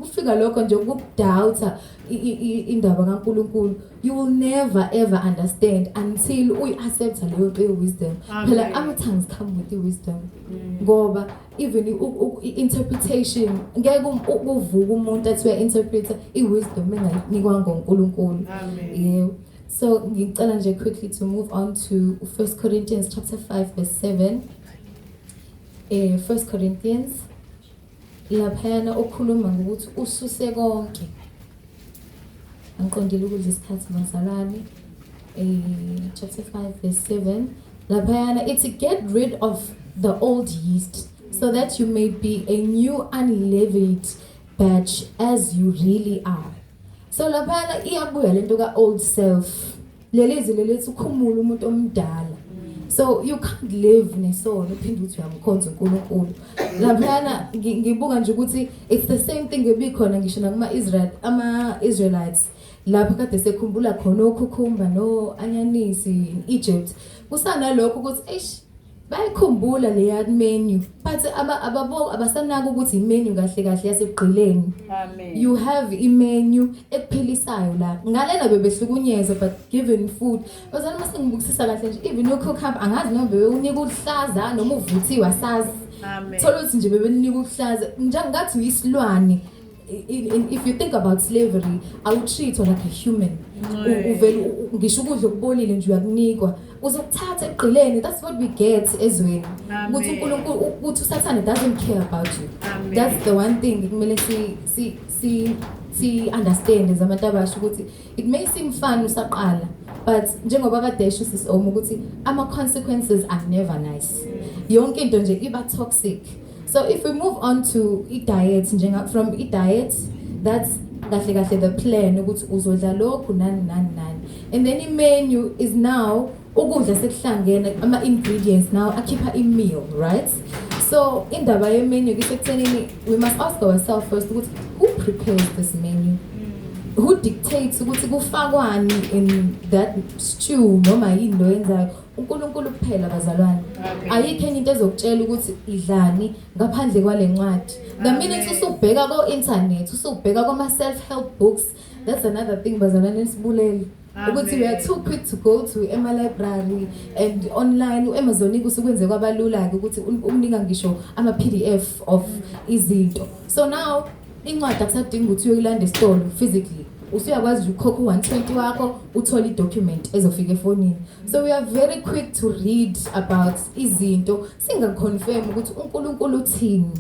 Ufika lokho nje ukudoubt indaba kaNkulunkulu. You will never ever understand until we accept leyo wisdom. Phela ama tongues come with the wisdom. Ngoba even interpretation ngeke uvuka umuntu athi uya interpreter wisdom enganikwa ngoNkulunkulu. Yeah. So ngicela nje quickly to move on to 1 Corinthians chapter 5 verse 7. 1 Corinthians laphana okhuluma ngokuthi ususe konke. Angiqondile ukuthi isikhathi bazalwane. Chapter 5 verse 7 laphana it's to get rid of the old yeast so that you may be a new unleavened batch as you really are. So laphana iyabuya lento ka old self. Lelizwi lelithi ukhumula umuntu omdala. So you can't live nesono uphinde uthi uyamkhonza uNkulunkulu. Laphana ngibuka nje ukuthi it's the same thing ebikhona ngisho ama Israelites lapho kade sekhumbula khona okhukhumba no anyanisi in Egypt. Kusana lokho ukuthi bayikhumbula leya menu but abasanaka ukuthi imenu kahle kahle yasegqileni. You have imenu ekuphilisayo la ngalela bebehlukunyezwa but given food bazana masengibukisisa kahle nje even no cook up angazi noma bewunika uhlaza noma uvuthiwe asazi. Thola ukuthi nje bebenika uhlaza njengathi uyisilwane. If you think about slavery, I would treat her like a human. Uvela ngisho ukudla okubolile nje uyakunikwa uzokuthatha egqileni. That's what we get ezweni ukuthi uNkulunkulu uthi uSathane doesn't care about you. That's the one thing kumele si understand as abantu abasha ukuthi it may seem fun usaqala but njengoba kadesho sisoma ukuthi ama consequences are never nice. Yonke into nje iba toxic. So if we move on to diet, from diet, that's kahle kahle the plan ukuthi uzodla lokhu nani nani nani, and then i-menu is now ukudla sekuhlangene ama-ingredients now akhipha i-meal, right? So indaba ye-menu kusekuthenini we must ask ourselves first ukuthi who prepares this menu? Who dictates ukuthi kufakwani in that stew noma yini lo yenzayo? uNkulunkulu kuphela bazalwane. Ayikho enye into ezokutshela ukuthi idlani ngaphandle kwale ncwadi. The minute usubheka ko internet, usubheka kuma self help books, that's another thing bazalwane sibulele. Ukuthi we are too quick to go to ema library and online uAmazon kusekwenze kwabalula ke ukuthi umnika ngisho ama PDF of izinto. So now incwadi akusadinga ukuthi uyolanda esitolo physically. Usuyakwazi ukhokha 120 wakho uthola idocument ezofika efonini. So we are very quick to read about izinto singaconfirm ukuthi uNkulunkulu uthini.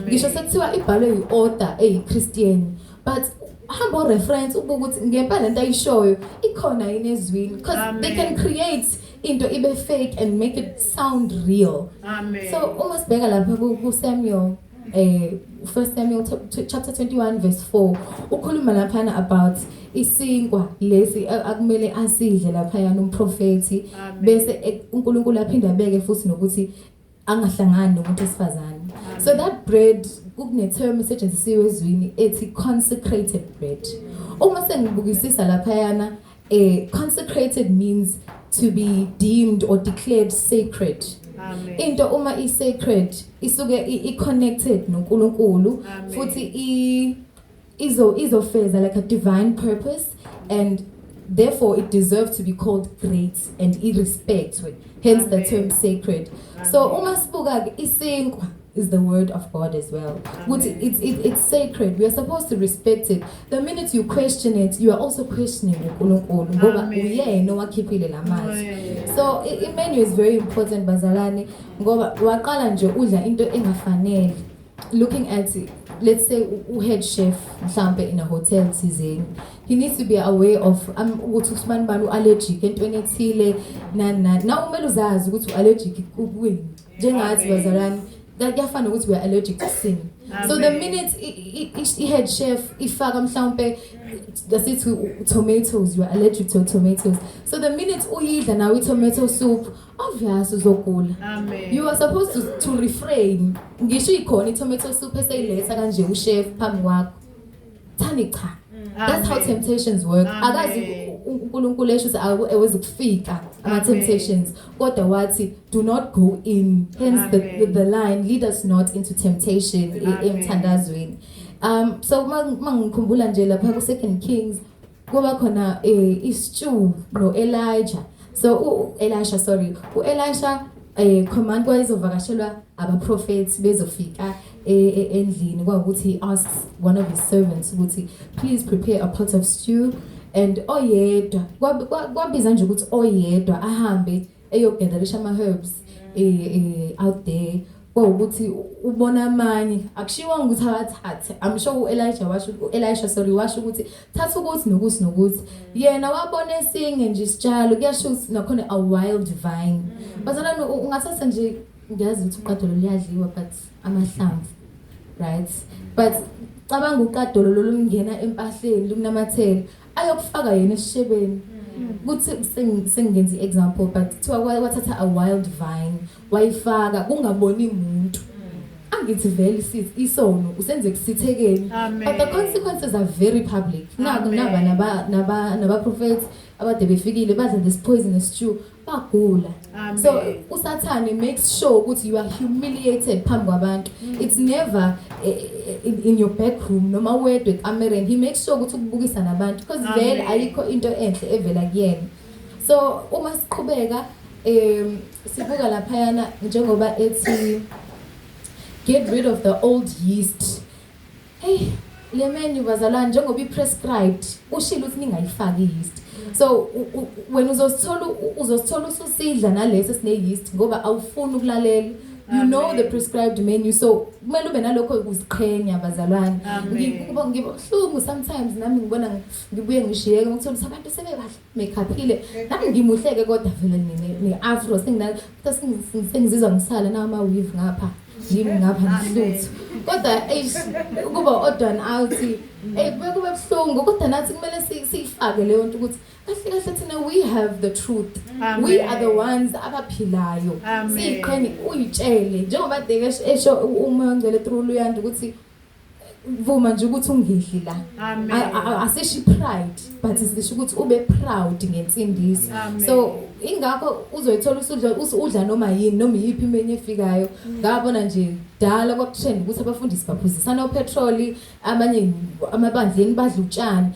Ngisho sekuthiwa ibhalwe iauthor eyiChristian, but hamba reference ukuthi ngempela lento ayishoyo ikhona yini ezwini, because they can create into ibe fake and make it sound real. Amen. So uma sibheka lapha ku Samuel 1 Samuel chapter 21 verse 4 ukhuluma lapha about isinkwa lesi akumele asidle lapha yana umprofeti, bese uNkulunkulu aphinda abeke futhi nokuthi angahlangani nomuntu esifazane. So that bread kune term esetshenzisiwe ezwini ethi consecrated bread. Uma sengibukisisa lapha yana consecrated means to be deemed or declared sacred. Into uma i-sacred isuke i-connected noNkulunkulu futhi izofeza like a divine purpose, and therefore it deserves to be called great and irrespected, hence the term sacred. So uma sibuka ke isinkwa is the word of God as well. It's sacred. We are supposed to respect it. The minute you question it, you are also questioning uNkulunkulu ngoba uyena owakhiphile lamazwi. So i-menu is very important bazalwane ngoba waqala nje udla into engafanele. Looking at it, let's say head chef mhlambe in a hotel thizeni, he needs to be aware of ukuthi usibani bani uallergic entweni ethile nani na umele uzazi ukuthi uallergic kuweni njengathi bazalwane kuyafana ukuthi we are allergic to sin. So the minute i-head chef ifaka mhlambe asithi tomatoes, you are allergic to tomatoes, so the minute uyidla nawe i-tomato soup obvious uzogula. You are supposed to refrain. Ngisho ikhona i-tomato soup eseyiletha kanje uchef phambi kwakho thani cha. That's how temptations work. Akazi uNkulunkulu esho awezukufika ama temptations kodwa wathi do not go in, hence the line lead us not into temptation emthandazweni. So mangikhumbula nje lapha ku 2 Kings kuba khona istew no Elijah. So Elisha command kwayizovakashelwa abaprophets bezofika endlini kwakuthi he asks one of his servants ukuthi please prepare a pot of stew, and oyedwa kwabiza nje ukuthi oyedwa ahambe eyogatherisha ama herbs out there. Ukuthi ubona amanye akushiwa ukuthi awathathe. I'm sure Elisha washo ukuthi thatha ukuthi nokuthi yena wabona esinge nje isitshalo kuyasho ukuthi nakhona a wild vine. Bazalwane ungathatha nje ngiyazi ukuthi uqadolo liyadliwa but amahlamvu, right? But cabanga uqadolo lolungena empahleni lunamathela ayokufaka yena esishebeni. Kuthi sengenzi example but kuthiwa wathatha a wild vine wayifaka kungaboni umuntu, angithi vele isono usenze kusithekeni, but the consequences are very public. Naba prophets abade befikile badla this poisonous stew bagula. So uSathane makes sure ukuthi you are humiliated phambi kwabantu. It's never in your back room noma wedwa ekamereni. He makes sure ukuthi ukubukisa nabantu because vele ayikho into enhle evela kuyena. So uma siqhubeka sibuka laphayana njengoba ethi get rid of the old yeast. Hey, le menu bazalwane njengoba i-prescribed ushilo ukuthi ningayifaki yeast. So when uzosithola ususidla nalesi sine yeast ngoba awufuni ukulalela, you know the prescribed menu, so kumele ube nalokho ukuziqhenya bazalwane. Ngibuhlungu sometimes nami ngibona ngibuye ngishiyeke ngithola ukuthi abantu sebebadla makeuphile nami ngimuhleke kodwa vele ne afro sengizizwa ngisala na ama weave ngapha yimi ngapha ngihluthu kodwa kuba odd out bekube buhlungu kodwa nathi kumele siyifake leyo nto ukuthi kahle kahle thina we have the truth. We are the ones abaphilayo. Siqheni uyitshele njengoba Deke esho umoya ongcwele through Luyanda ukuthi vuma nje ukuthi ungehli la. Aseshi pride but isisho ukuthi ube proud ngensindiso. So ingakho uzoyithola udla noma yini noma yiphi imeni efikayo ngabona nje dala kwakuthenda ukuthi abafundisi baphuzisana upetrol abanye amabandleni badla utshani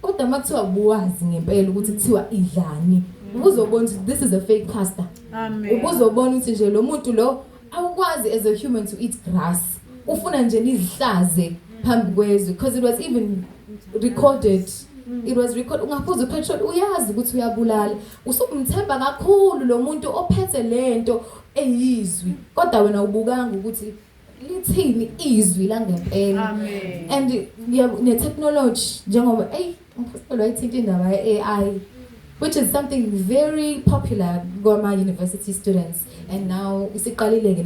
kodwa makuthiwa buwazi ngempela ukuthi kuthiwa idlani ubuzobona ukuthi this is a fake pastor. Ubuzobona ukuthi nje lo muntu lo awukwazi as a human to eat grass ufuna nje izihlaze phambi kwezwe because it was even recorded. It was recorded. Ungaphuza upetrol uyazi ukuthi uyabulala usumthemba kakhulu lo muntu ophethe lento eyizwi kodwa wena ubukanga ukuthi lithini izwi la ngempela. And ne technology njengoba umphostoli wayithinta indaba ye AI which is something very popular goma university students and now isiqalileke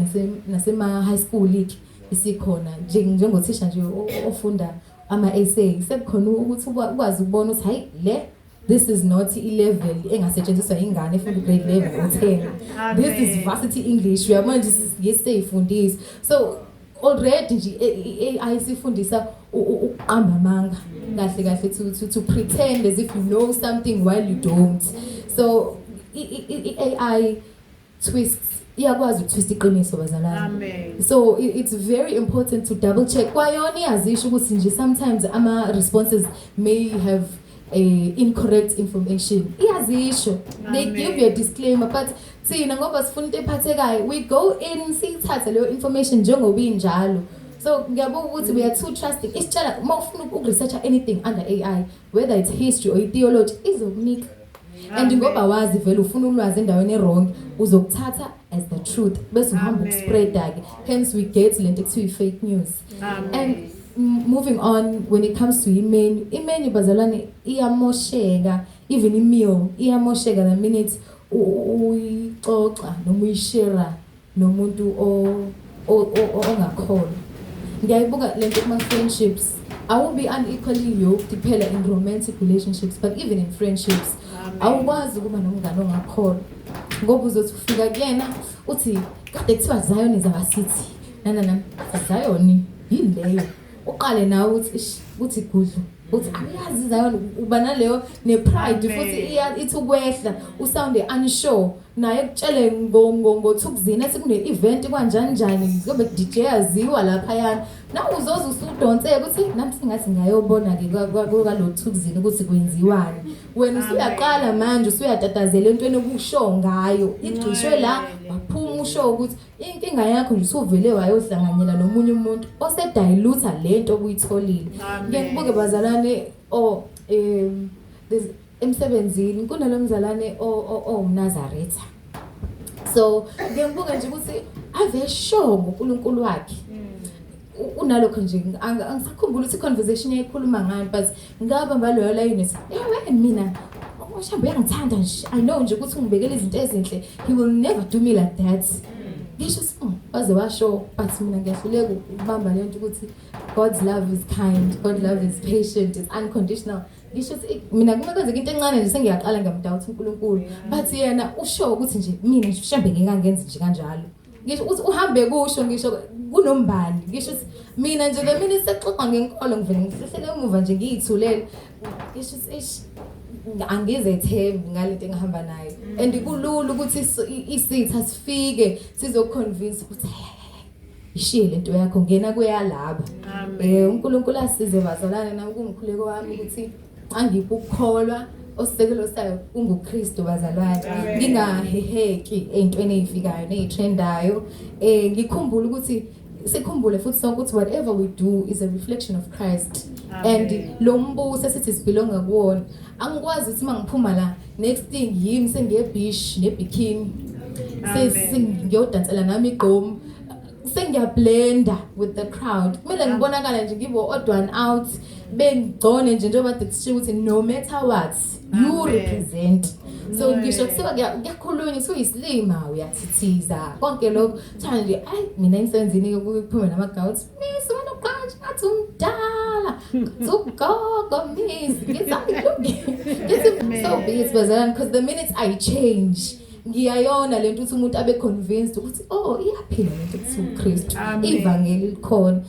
nasema high school league isikhona njengothisha nje ofunda ama essay sekukhona ukuthi ukwazi ukubona ukuthi hayi le this is not level engasetshenziswa ingane efunda grade 11 or 10. This is varsity English uyabona nje yesifundisi so already nje AI sifundisa uqamba amanga kahle kahle to pretend as if you know something while you don't. So AI twists iyakwazi ukutwist iqiniso bazalwane. So it's very important to double check kwayona yazisho ukuthi nje sometimes ama responses may have incorrect information. Iyazisho they give you a disclaimer but thina ngoba sifuna into ephathekayo we go in sithathe leyo information njengoba injalo. So ngiyabona ukuthi we are too trusting. Isitshela uma ufuna ukuresearch anything under AI whether it's history or theology izokunika. And ngoba wazi vele ufuna ulwazi endaweni wrong uzokuthatha as the truth bese uhamba ukuspread ake hence we get lento ekuthiwa fake news. And moving on when it comes to imeni bazalwane iyamosheka even email iyamosheka the minute uyixoxa noma uyishare nomuntu ongakholwa. Ngiyayibuka lento kuma friendships I will be unequally yoked kuphela in romantic relationships but even in friendships awukwazi ukuba nomngane ongakholwa ngoba uzothi ufika kuyena uthi kade kuthiwa Zion izabasithi nana Zion yini leyo uqale nawe uthi gudlu uthi ayazi Zion uba naleyo ne pride futhi ithi ukwehla usound unsure naye kutshele ngothukuzini esikune event kanjani ngoba DJ yaziwa lapha yana na uzoza usudonseke ukuthi nami singathi ngayobona ke kwalothukuzini ukuthi kwenziwani wena usuyaqala manje usuyatatazela entweni okusho ngayo igcishwe la waphuma usho ukuthi inkinga yakho nje usuvele wayohlanganyela nomunye umuntu osedilute lento okuyitholile. Ngiyekubuke bazalane emsebenzini kunalomzalane umNazaretha. So ngiyekubuka nje ukuthi ave sure ngoNkulunkulu wakhe unalokho nje angisakhumbula ukuthi conversation yayikhuluma ngani but ngabamba loyo line mina mhlawumbe uyangithanda nje I know nje ukuthi ungibekela izinto ezinhle he will never do me like that. Ngisho waze washo but mina ngiyahluleka ukubamba lento ukuthi God's love is kind, God's love is patient, it's unconditional. Ngisho mina kumekwenzeka into encane nje sengiyaqala ngiyamdoubt uNkulunkulu but yena usho ukuthi nje mina mhlawumbe ngingangenza nje kanjalo. Ngisho ukuthi uhambe kusho ngisho kunombali ngisho mina nje the minute sexoxa ngenkolo ngivele ngihlehle emuva nje ngiyithulele ngisho angizethembi ngalento engihamba nayo and kulula ukuthi isitha sifike sizoconvince ukuthi ishiye lento yakho ngena kuyalaba. uNkulunkulu asize bazalane nami kungikhuleko wami ukuthi angiphi ukukholwa osekelo sayo unguKristu bazalwane ngingaheheki entweni ezifikayo nezitrendayo ngikhumbula ukuthi sikhumbule futhi sonke ukuthi whatever we do is a reflection of Christ. And lo mbuso esithi sibelonga kuwona angikwazi ukuthi mangiphuma la next thing yimi sengiyebeach nebikini sengiyodansela nami igqom sengiyablenda with the crowd kumele ngibonakala nje ngibo odd one out bengigcone nje njengoba kushiwo ukuthi no matter what you represent. So ngisho kuthiwa kuyakhulunywa uyislima uyathithiza konke lokho thana nje mina emsebenzini ukuphuma namagouts manje ngathi umdala ugogo miss ngithi so be it bazalwane because the minute I change ngiyayona lento ukuthi umuntu abe convinced ukuthi oh iyaphila lento ukuthi uKristu ivangeli likhona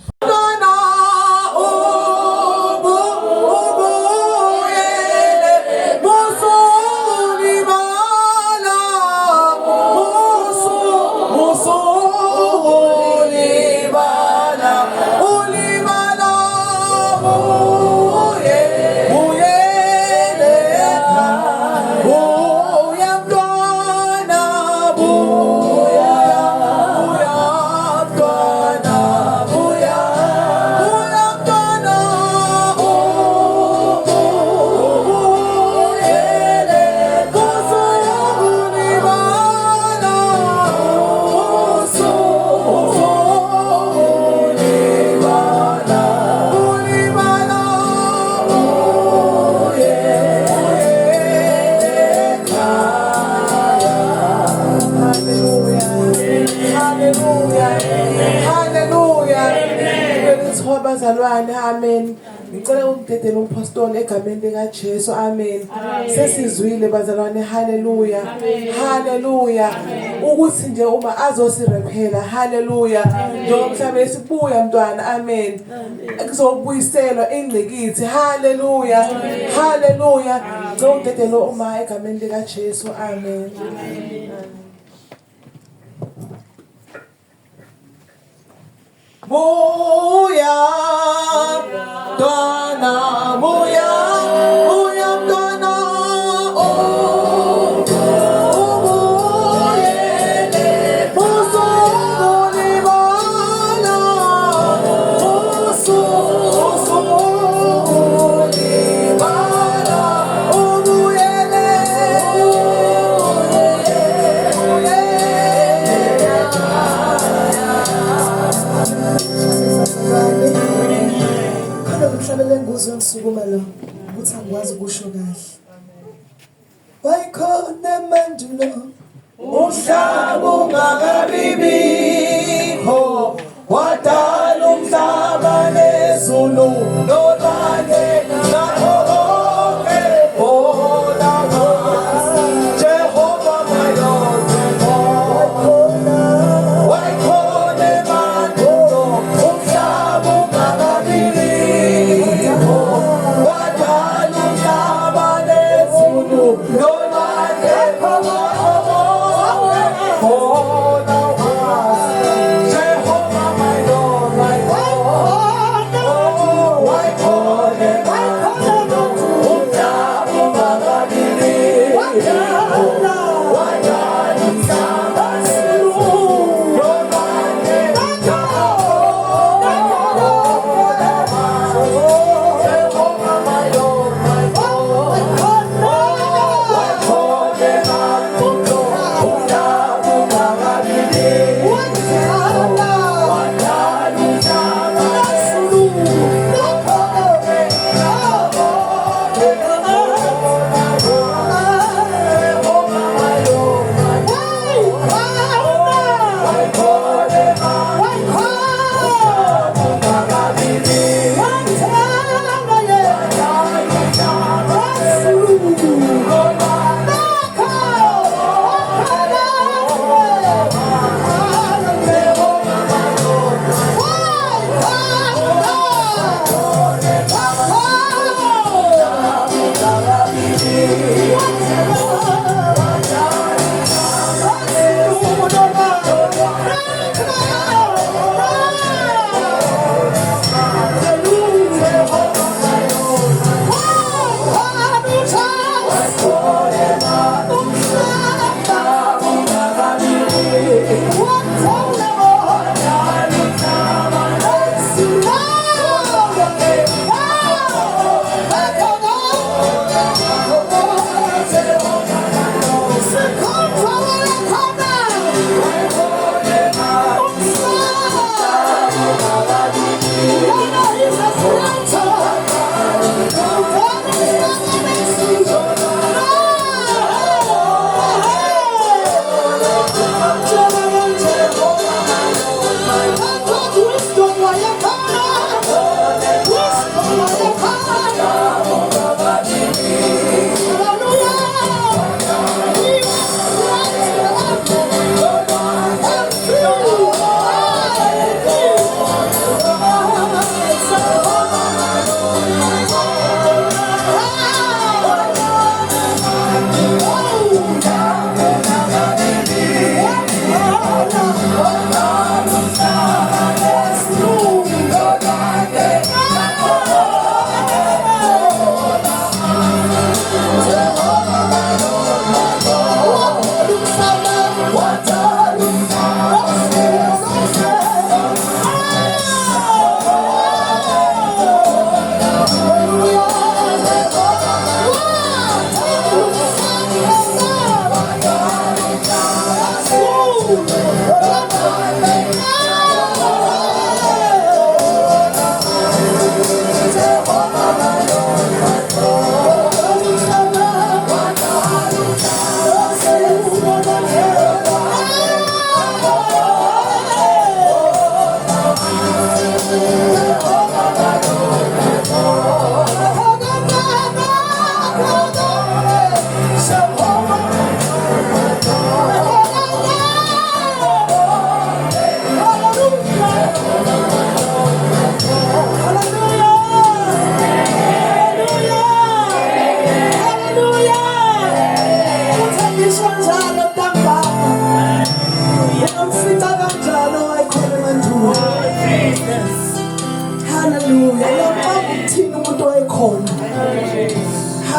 bazalwane amen ngicela ukudedela umpostoli egameni lika Jesu amen sesizwile bazalwane haleluya haleluya ukuthi nje uma azosirephela haleluya njengoba mhlawumbe sibuya mntwana amen kuzobuyiselwa ingcikithi haleluya haleluya ngicela ukudedela uma egameni lika Jesu amen Buya, Dana, Buya, Buya, Dana, oh, Buya, Buso, Bolivana, Buso, Bolivana, oh, Buya, Mhlawumbe nguzo ngisukuma lo ukuthi angikwazi ukusho kahle wayikhona mandulo umhlaba ungakabibikho wadala umhlaba nezulu nolwandle nakho konke olakwazi Jehova mayodwa wayikhona mandulo umhlaba ungakabibikho wadala umhlaba nezulu nolwandle nakho konke olakwazi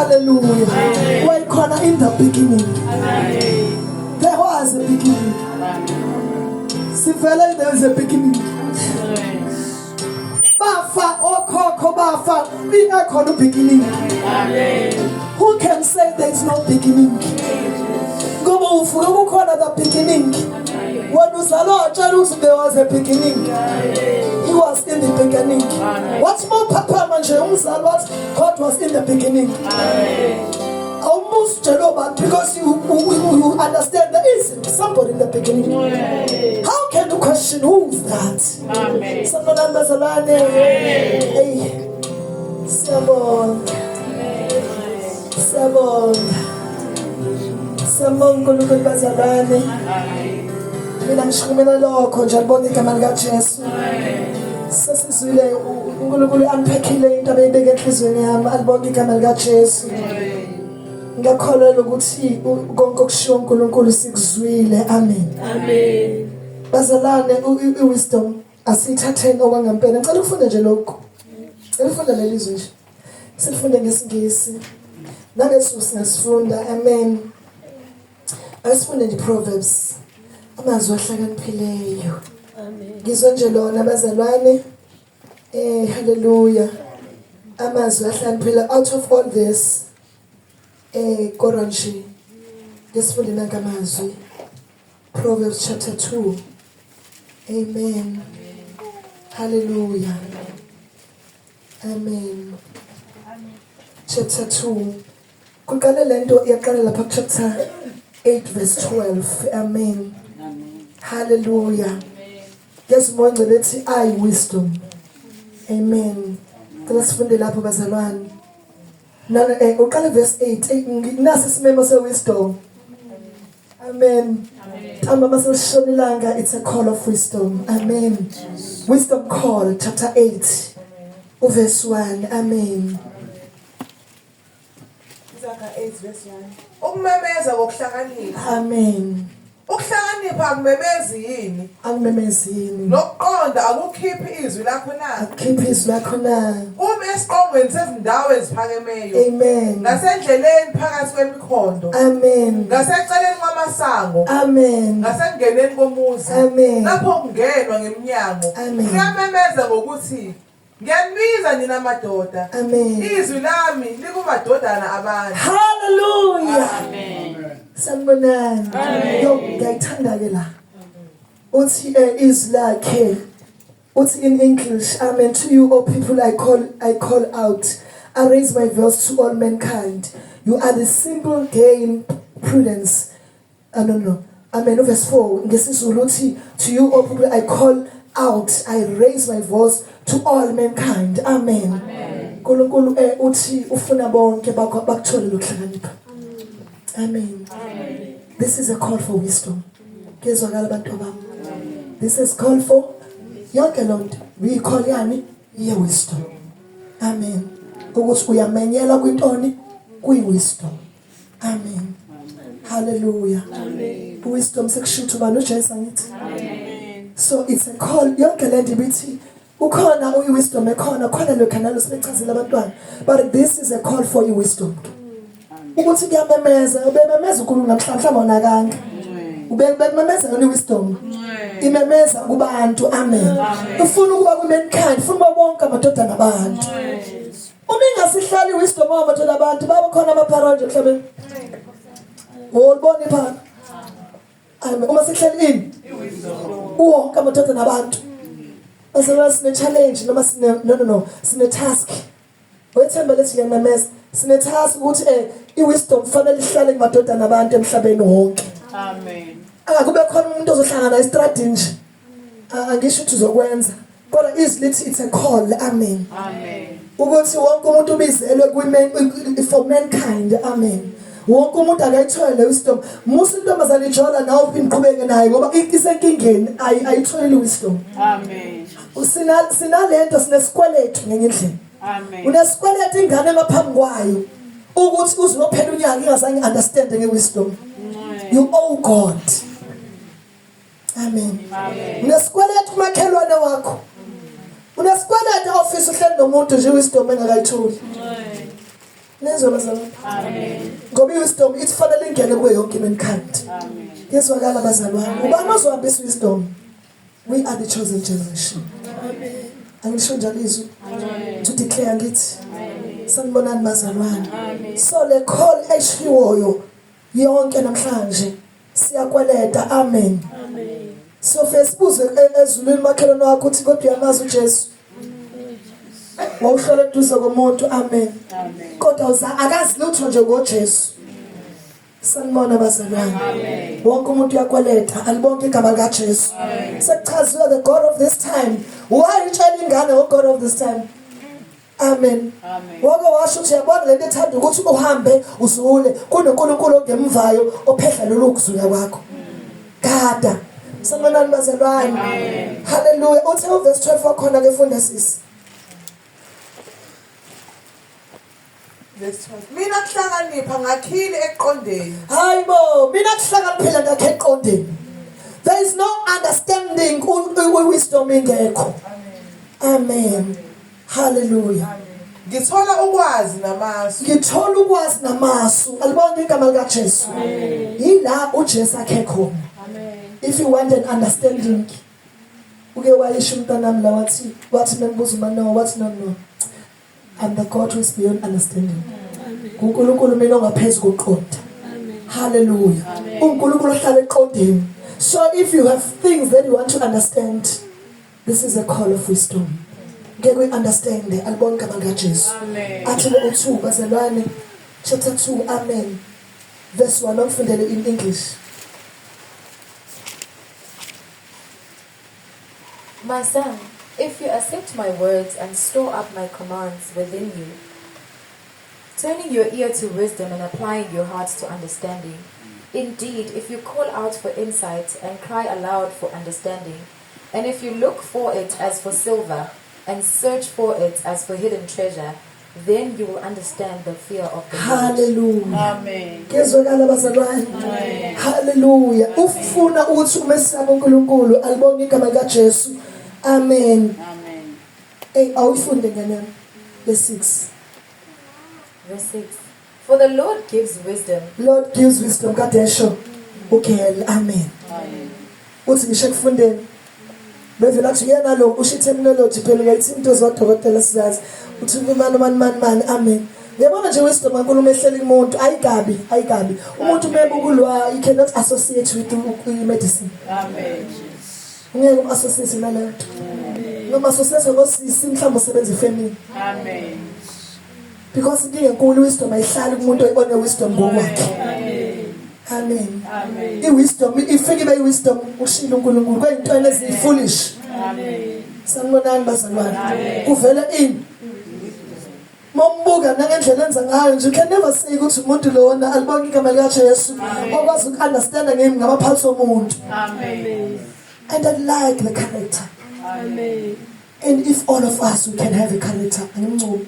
Hallelujah. Wayikhona in the beginning. There was a beginning. Sivele there is a beginning. Bafa okhokho bafa ingakhona beginning. Who can say there is no beginning? Ngoba uvuka kukhona the beginning. When uzalwa utshela ukuthi there was a beginning. He was in the beginning. What's more papa manje umzali wathi God was in the beginning. Almost Jehovah, because you understand there is somebody in the beginning. How can you question who is that? Someone ambazalane. Hey. Siyabonga. Nkulunkulu bazalwane. Mina ngishukumela lokho nje alibona igama lika Jesu. Sesizwile uNkulunkulu unpackile into abeyibeka enhlizweni yami alibona igama lika Jesu. Ngiyakholwa ukuthi konke okushiwo uNkulunkulu sikuzwile. Amen. Bazalwane wisdom asithatheni okwangempela. Ngicela ufunde nje lokho. Ngicela ufunde leli zwi nje. Sifunde ngesingisi. Nangesu singasifunda. Amen. Asifunde nje Proverbs. Amazwi ahlakaniphileyo. Ngizwe nje lona bazalwane. Hallelujah. Amazwi ahlakaniphileyo. Out of all this Koranji. Ngesifunde nangamazwi. Proverbs chapter 2. Amen. Hallelujah. Amen. Chapter 2. Kuqala lento iyaqala lapha chapter 8 verse 12. Amen. Hallelujah. Ngesibonga lethi I wisdom. Amen. Ngicela sifunde lapho bazalwane. Nana uqala verse 8. Nasi isimemo se wisdom. Amen. Tamba masishonilanga, it's a call of wisdom. Amen. Wisdom call chapter 8 verse 1. Amen. Isaka 8 verse 1. Ukumemeza kokuhlakanipha. Amen. Ukuhlakanipha akumemezi yini? Angimemezi yini. Nokuqonda akukhiphi izwi lakho na. Akhiphi izwi lakho na. Uma esiqongweni sezindawo eziphakemeyo. Amen. Nasendleleni phakathi kwemikhondo. Amen. Ngaseceleni kwamasango. Amen. Ngasengeneni komuzi. Amen. Lapho kungenwa ngeminyango. Amen. Ngiyamemeza ngokuthi ngiyanibiza nina madoda. Amen. Izwi lami likumadodana abantu. Hallelujah. Amen. Sanibonani. Yo ngiyayithanda ke la. Uthi is like uthi in English, amen, to you all people I call out. I raise my voice to all mankind. You are the simple gain prudence. No. Amen. Verse 4. Ngesizulu uthi to you all people I call out. I raise my voice to all mankind. Amen. Nkulunkulu uthi ufuna bonke bakuthole lokuhlakanipha. Amen. This is a call for wisdom. Kezwakala abantu bami. This is call for yonke lonto. We call yani ye wisdom. Amen. Ukuthi uyamenyela kwintoni wisdom. Amen. Hallelujah. Wisdom sekushuthi ubani uJesu ngithi. So it's a call yonke lento ibithi ukhona wisdom ekhona khona lo kanalo sibechazela abantwana. But this is a call for wisdom. Ukuthi kuyamemeza ubememeza uNkulunkulu namhlanje unakanga ubememeza yona wisdom imemeza kubantu. Amen. Ufuna ukuba kumankind ufuna bonke amadoda nabantu. Uma ingasihlali wisdom amadoda nabantu baba khona amaphara nje emhlabeni. Wolibona phana. Amen. Uma sihlali ini wonke amadoda nabantu. Asela sine challenge noma sine task. Wethemba lethi ngiyamemeza sine task ukuthi iwisdom kufanele ihlale kumadoda nabantu emhlabeni wonke. Amen. Akube khona umuntu ozohlangana estradi nje. Angisho ukuthi uzokwenza. Kodwa it's a call. Amen. Amen. Ukuthi wonke umuntu ubizelwe for mankind. Amen. Wonke umuntu akayithole wisdom. Musa intombazane ijola nawe uphinde naye ngoba isenkingeni ayitholi wisdom. Amen. Sinalento sinesikweletu ngenye indlela. Amen. Unesikweletu ingane emaphambi kwayo ukuthi uzophela unyaka ingazange understand ngewisdom. You owe God. Amen. Unesikweletu kumakhelwane wakho. Unesikweletu office uhleli nomuntu nje wisdom engakayitholi. Nezwe bazalwane. Amen. Ngoba wisdom ifanele ingene kuwe yonke mankind. Amen. Yezwakala bazalwane. Ubani ozohambisa wisdom? We are the chosen generation. Amen. Angisho njalo izwi. Amen. To declare ngithi. Amen. Sanibonani bazalwane. Amen. So le call eshiwoyo yonke namhlanje siyakweleta. Amen. Amen. So Facebook ezulwini makhelwane wakho uthi kodwa uyamazi uJesu. Wawuhlala eduze komuntu. Amen. Amen. Kodwa akazi lutho nje ngoJesu. Sanibona bazalwane. Amen. Wonke umuntu uyakweleta alibonke igama likaJesu. Sekuchaziwe the God of this time. Why utshela ingane o God of this time? Amen. Amen. Wonke washo ukuthi yabona lento ethanda ukuthi uhambe uzule kunoNkulunkulu ongemvayo ophehla lolu kuzuya kwakho. Gada. Sanibonani bazalwane. Amen. Hallelujah. Uthi verse 12 wakhona ke funda sisi. Mina kuhlakanipha ngakhile eqondeni. Hayibo, mina kuhlakaniphela ngakhe eqondeni. There is no understanding wisdom ingekho. Amen. Hallelujah. Ngithola ukwazi namasu. Ngithola ukwazi namasu. Alibonke igama likaJesu. Yila uJesu akhe khona. If you want an understanding, uke wayisho umntanami la wathi membuza no, wathi no. I'm the God who is beyond understanding. uNkulunkulu mina ongaphezulu kokuqonda. Hallelujah. uNkulunkulu ohlala eqondeni. So if you have things that you want to understand, this is a call of wisdom. Ngeke uyiunderstand alibonke igama likaJesu. Athi u2 bazalwane chapter 2 amen verse 1 okufundele in English. My son, if you accept my words and store up my commands within you, turning your ear to wisdom and applying your heart to understanding, indeed, if you call out for insight and cry aloud for understanding, and if you look for it as for silver and search for it as for hidden treasure, then you will understand the fear of the Lord. Hallelujah. Amen. Kezwakala bazalwane. Amen. Hallelujah. Ufuna ukuthi umesaba uNkulunkulu alibonke igama likaJesu. Amen. Amen. Awufunde ngene verse 6. Verse 6. For the Lord gives wisdom. Lord gives wisdom. Kadesho. Okay. Amen. Amen. Uthi ngisho kufundeni. Bevela kuthi yena lo usho terminology phela ngathi into zodokotela sizazi. Uthi mani. Amen. Yabona nje wisdom kaNkulunkulu ehleli kumuntu ayikabi. Umuntu membe ukulwa you cannot associate with medicine. Amen. Ngeke umassociate nalento. Noma associate ngosisi mhlawumbe usebenza ifamily. Amen. Because inkinga enkulu wisdom ayihlali kumuntu oyibona wisdom ngokwakhe. Amen. Amen. I-wisdom ifike ibe wisdom ushilo uNkulunkulu kweyintwana ezifoolish. Amen. Sanibonani bazalwane. Kuvela ini. Mombuka nangendlela enza ngayo nje you can never say ukuthi umuntu lona alibonke igama likaJesu okwazi ukunderstand ngamaphathi omuntu. Amen. And I like the character. Amen. And if all of us we can have a character, Amen.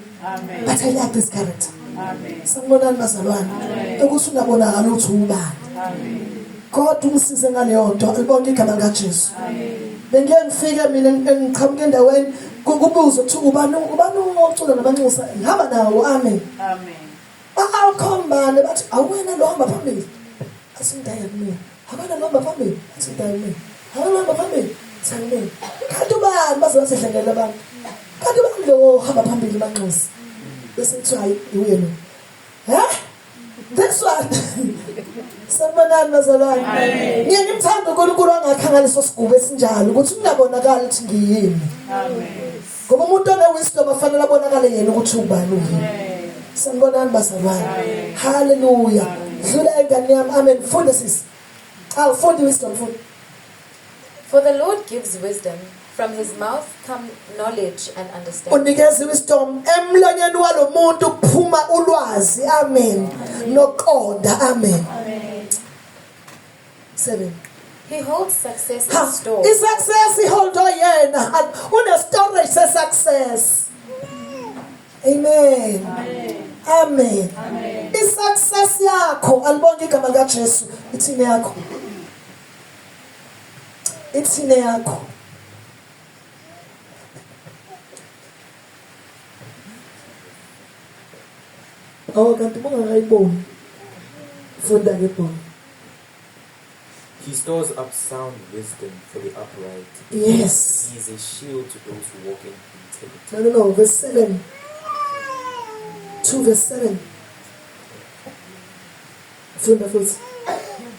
but I like this character. Amen. Sanibonani bazalwane. Ukuthi unabonakala uthi ubani. Amen. God umsize ngaleyo nto alibonke igama likaJesu. Amen. Bengeke ngifike mina ngiqhamuke endaweni kubuza ukuthi ubani ocula nabanxusa ngihamba nawo. Amen. Amen. Awukhambane bathi awena lo hamba phambili. Asindaya kumina. Abana lo hamba phambili. Asindaya kumina. Abana lo hamba phambili. Sanibona. Kanti ubani bazosehlengela abantu. Kanti ubani lo hamba phambili banxusa. Bese kuthiwa uye lo. This one. Sanibonani bazalwane. Ngiye ngimthanda uNkulunkulu angakhanga leso sigubu esinjalo ukuthi ngiyabonakala ukuthi ngiyini. Amen. Ngoba umuntu one-wisdom afanele abonakale yena ukuthi ubani uyini. Sanibonani bazalwane. Hallelujah. Dlula engane yami. Amen. Funda sisi. Funda wisdom funda. For the Lord gives wisdom. From his mouth come knowledge and understanding. Unikeza wisdom emlonyeni walo muntu kuphuma ulwazi. Amen. Noqonda. Amen. 7. He holds success in store. I-success iholdo yena. Une-storage se-success. Amen. Amen. I-success yakho alibonke igama likaJesu ithini yakho. Ithini yakho. kanti bungakayiboni funda ke bho. He stores up sound wisdom for the upright. Yes. He is a shield to those who walk in integrity. No, verse 7. 2 verse 7. Funda futhi.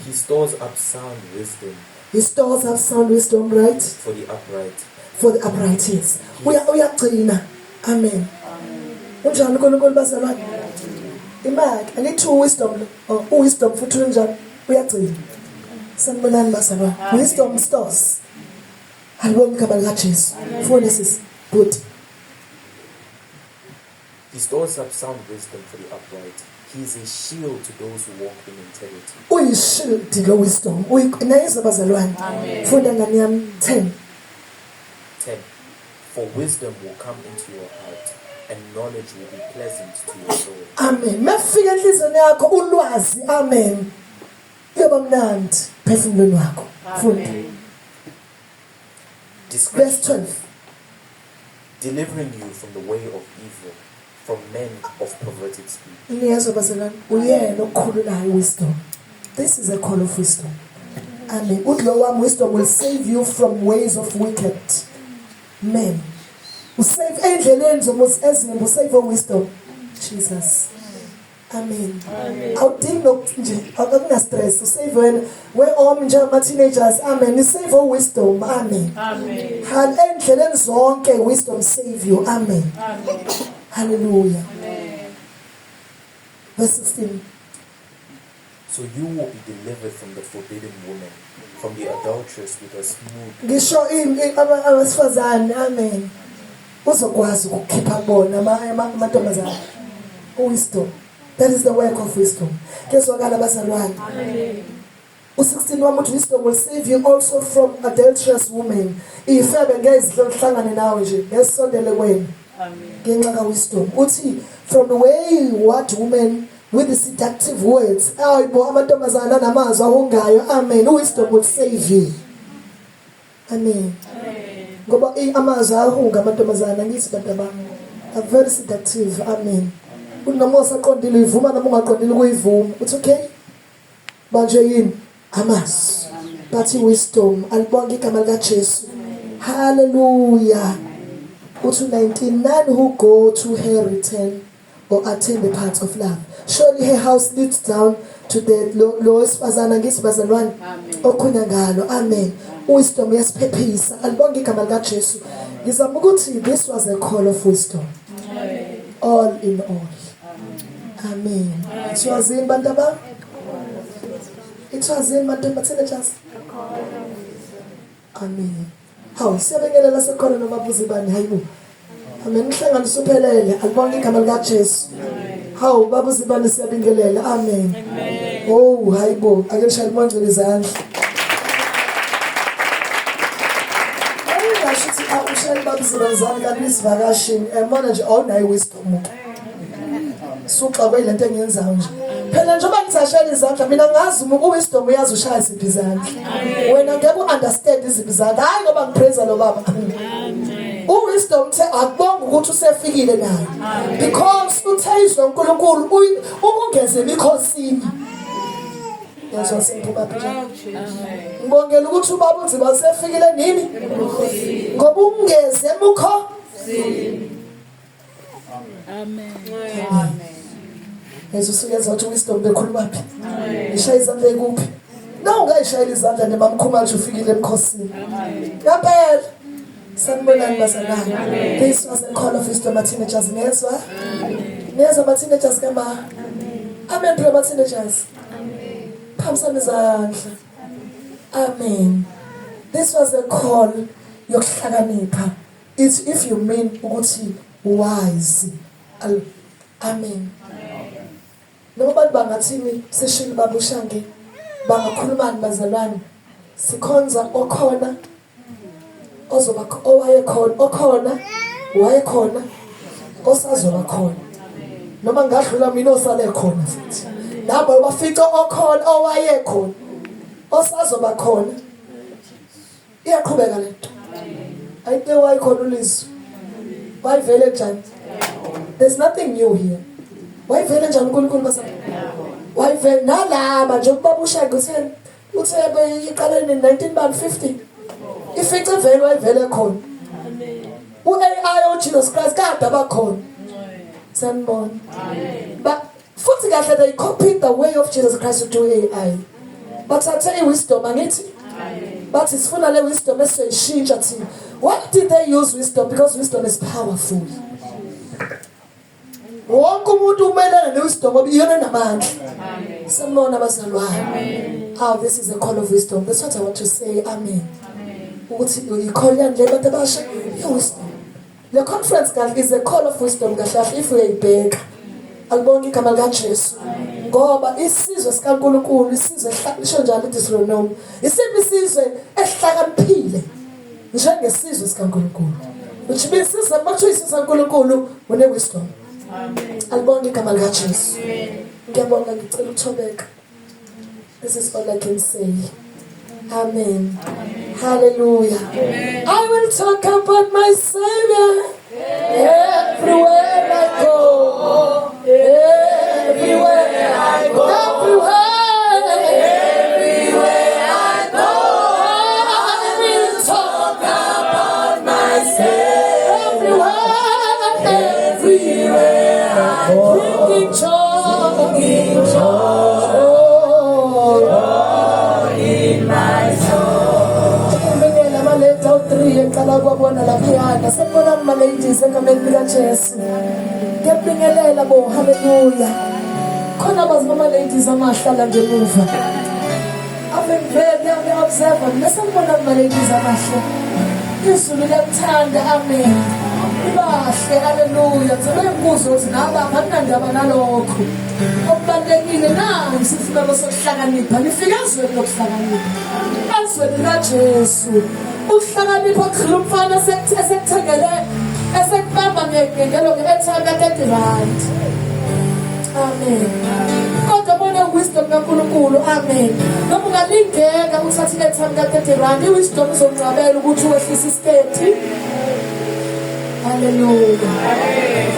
He stores up sound wisdom He stores up sound wisdom, right? for the upright. For the upright, yes. Uyagcina. Amen. Unjani uNkulunkulu bazalwane? Imali, angithi wisdom wisdom futhi unjani? Uyagcina. Sanibonani bazalwane. Wisdom stores. Halibonke igama lika Jesu. Funda sis. Good. He stores up sound wisdom for the upright. He is a shield to those who walk in integrity. Uyishield lo wisdom. Nayizwa bazalwane. Funda ngani yami 10. 10. For wisdom will come into your heart, and knowledge will be pleasant to your soul. Amen. Mafika enhlizweni yakho ulwazi. Amen. Kuyoba mnandi phefumulweni wakho. Funda. Verse 12. Delivering you from the way of evil, from men of perverted speech. Niyezwa bazalwane, uyena okukhululayo wisdom. This is a call of wisdom. Amen. Uthi lo wami wisdom will save you from ways of wicked men. Usave endleleni zomuzi ezimbi, usave wisdom. Jesus. Amen. Awudingi nje, akuna stress. Usave when nje ama teenagers. Amen. Usave wisdom. Amen. Amen. Hal endleleni zonke wisdom save you. Amen. Amen. Hallelujah. Amen. Verse 16. So you will be delivered from the forbidden woman, from the adulteress with her smooth. Ngisho abasifazane. Amen. Uzokwazi ukukhipha bona amantombazane. Wisdom. That is the work of wisdom. Kezwakala bazalwane. Amen. U16 wami uthi wisdom will save you also from adulterous women. Ifebe ngezihlangane nawe nje, ngesondele kwenu. Amen. Ngenxa ka wisdom. Uthi from the way what women with the seductive words. Ayibo amantombazane anamazwi ahungayo. Amen. Wisdom will save you. Amen. Ngoba amazwi ahunga amantombazane ngithi bantu abami. Are very seductive. Amen. Unoma usaqondile uyivuma noma ungaqondile ukuyivuma. Uthi okay. Manje yini? Amazwi. But wisdom. Alibonke igama lika Jesu. Hallelujah. Uthi 19, none who go to her return or attain the paths of love. Surely her house leads down to the lowest bazana ngisibazalwane okhunya ngalo. Amen. Wisdom yasiphephisa. Alibonke igama lika Jesu. Ngizama ukuthi this was a call of wisdom. All in all. Amen. It was in bantu abami. It was in bantu abathenejasi. Amen. Hawu siyabingelela sekhona noma buzi bani hayibo. Amen. Ngihlanganisa uphelele. Alibonke igama lika Jesu. Hawu babuzi bani siyabingelela. Amen. Oh hayibo. Ake ngishaya imonjelo izandla. Ayashithi akushaya babuzi bazana kanti isivakashini. Manje nje awunayo wisdom. Suxa kwelento engenzayo nje. Phela njengoba ngizashaya izandla mina ngazi wisdom uyazi ushaya iziphi izandla. Wena ngeke understand iziphi izandla. Hayi ngoba ngipraise lo baba. Wisdom the akubonga ukuthi usefikile nayo. Because uthayizwe uNkulunkulu ukungeze emikhosini. Yazwa simphuma phela. Ngibongela ukuthi ubaba unzima usefikile nini? Emikhosini. Ngoba ungeze emikhosini. Amen. Usuyenza ukuthi wisdom bekhuluma phi? Ishaya izandla ekuphi? Na ungayishayela izandla nemamkhuma nje ufikile emkhosini. Yaphela. Sanibonani bazalwane. This was a call of wisdom teenagers nezwa. Nezwa teenagers kama. Amen phela teenagers. Amen. Phamsana izandla. Amen. This was a call yokuhlakanipha. If you mean ukuthi wise. Amen. Noma abantu bangathini seshini babushange bangakhulumani bazalwane sikhonza okhona ozoba owayekhona okhona wayekhona osazoba khona noma ngadlula mina osale khona futhi nabo bafica okhona owayekhona osazoba khona iyaqhubeka lento ayite wayekhona ulizwe wayivele njani. There's nothing new here. wayivele njani uNkulunkulu basana wayivele nalaba nje ubaba uShaka utheni uthe iqaleni 1950 ifice vele wayivele khona u-AI Jesus Christ kade abakhona sanibona but futhi kahle they copied the way of Jesus Christ to do AI bathathe i-wisdom angithi bathi sifuna le wisdom esizoyishintsha thina. Why did they use wisdom? Because wisdom is powerful. Wonke umuntu umelana ne-wisdom ngoba iyona namandla. Sanibona bazalwane. How this is a call of wisdom. That's what I want to say. Amen. Ukuthi i-call yani le bantu abasha i-wisdom. The conference is a call of wisdom kahle if uyayibheka. Alibonke igama likaJesu. Ngoba isizwe sikaNkulunkulu isizwe esho njalo iDeuteronomy. Isiphi isizwe esihlakaniphile njengesizwe sikaNkulunkulu. Which means isizwe makuthiwa isizwe sikaNkulunkulu une-wisdom. Amen. Alibonke igama likaJesu. Ngiyabonga ngicela ukuthobeka. This is all I can say. Amen. Amen. Hallelujah. Amen. I will talk about my Savior everywhere I go. Everywhere I go. Everywhere I go. I will talk about my Savior everywhere I go. Bringing joy. Ngicela ukubona lapha sekubona ama ladies egameni lika Jesu. Ngiyabingelela bo haleluya. Khona abazima ladies amahlala nje emuva. Avengele ngiobserve nesibona ama ladies amahle. Izulu liyathanda amen. Bahle haleluya. Ngizobembuza ukuthi naba abanandaba nalokho. Okubalekile nansi sifuna sokuhlakanipha. Nifike ezweni lokuhlakanipha. Ezweni kaJesu. Ukuhlakanipha kukhuluma umfana esekuthengele esekubamba ngengelo nge-airtime ka-30 rand. Amen. Kodwa bona wisdom kaNkulunkulu amen. Noma ungalingeka uthathe i-airtime ka-30 rand i-wisdom izonqabela ukuthi wehlise isiketi. Hallelujah.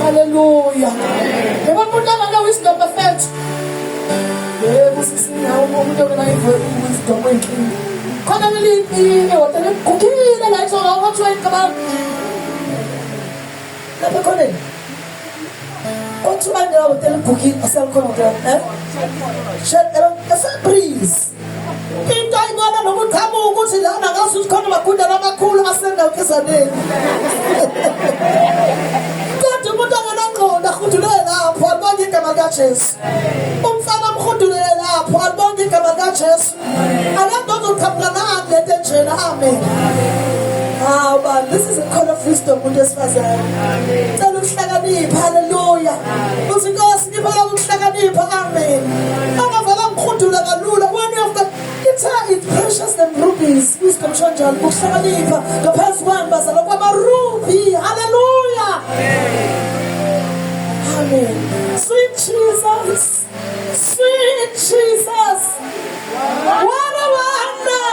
Hallelujah. Yebo umuntu wisdom bafethu. Yebo sisinawo umuntu wisdom wenkinga. Khona ngilingi hotel kukile la izola wathi wayicabanga lapha khona othi manje hotel booking asakhona hotel shela breeze into ayibona nokuqhamuka ukuthi lana ngasuthi khona magunda lamakhulu asenda ukezaneni kodwa umuntu anganangqondo akhudulele lapho alibonke igama likaJesu umfana amkhudulele lapho alibonke igama likaJesu alandodo uqhamuka lento njena amen. But this is a call of wisdom umuntu esifazane. Cela ukuhlakanipha haleluya. Uthi Nkosi ngibala ukuhlakanipha amen. Angavala ngikhudula kalula when you have the guitar is precious than rubies. Wisdom njalo ukuhlakanipha ngaphansi kwami bazalwa kwamarubi haleluya. Amen. Sweet Jesus. Sweet Jesus. What a wonder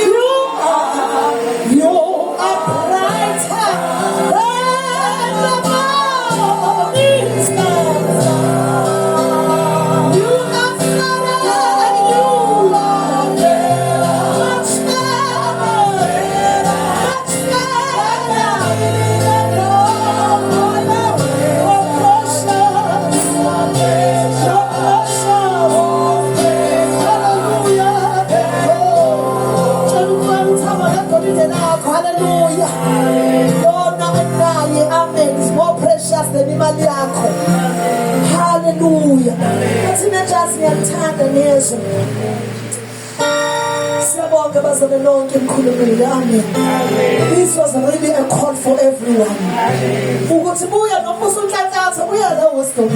you are. You are brighter than the morning stars. You are fairer, you are much fairer, much fairer. Imali yakho hallelujah athina just ngiyathanda nezo siyabonga bazalwane lonke emkhulumile amen. This was really a call for everyone ukuthi buya noma usunhlanhlatha buya la wisdom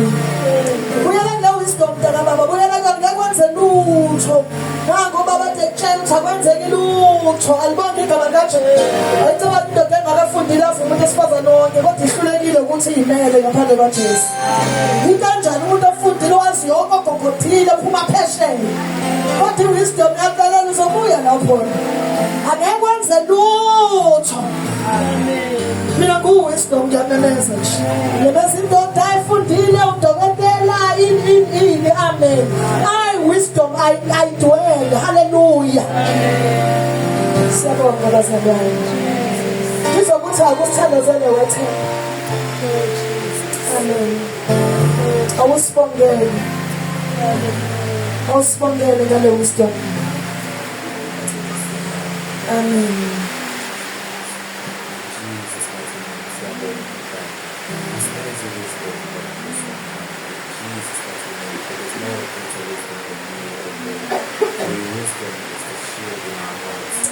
buya la wisdom mntana baba buya la ngakwenze lutho nango baba tekutshela ukuthi akwenzeki lutho alibonke igama likaJesu ayicabanga indoda engakafundile umuntu esifazane wonke kodwa ihlulekile ukuthi imele ngaphandle kaJesu. Ikanjani umuntu ofundile wazi yonke ogogothile phuma phesheya kodwa wisdom yaqala uzobuya lapho angeke kwenze lutho. Mina ku wisdom ngiyamemeza nje. Yebese indoda efundile udokotela amen. Wisdom, I dwell, hallelujah. Siyabonga bazalwane. Ngizokuthi akusithandazele wethu. Amen. Awusibongele. Awusibongele ngale wisdom. Amen.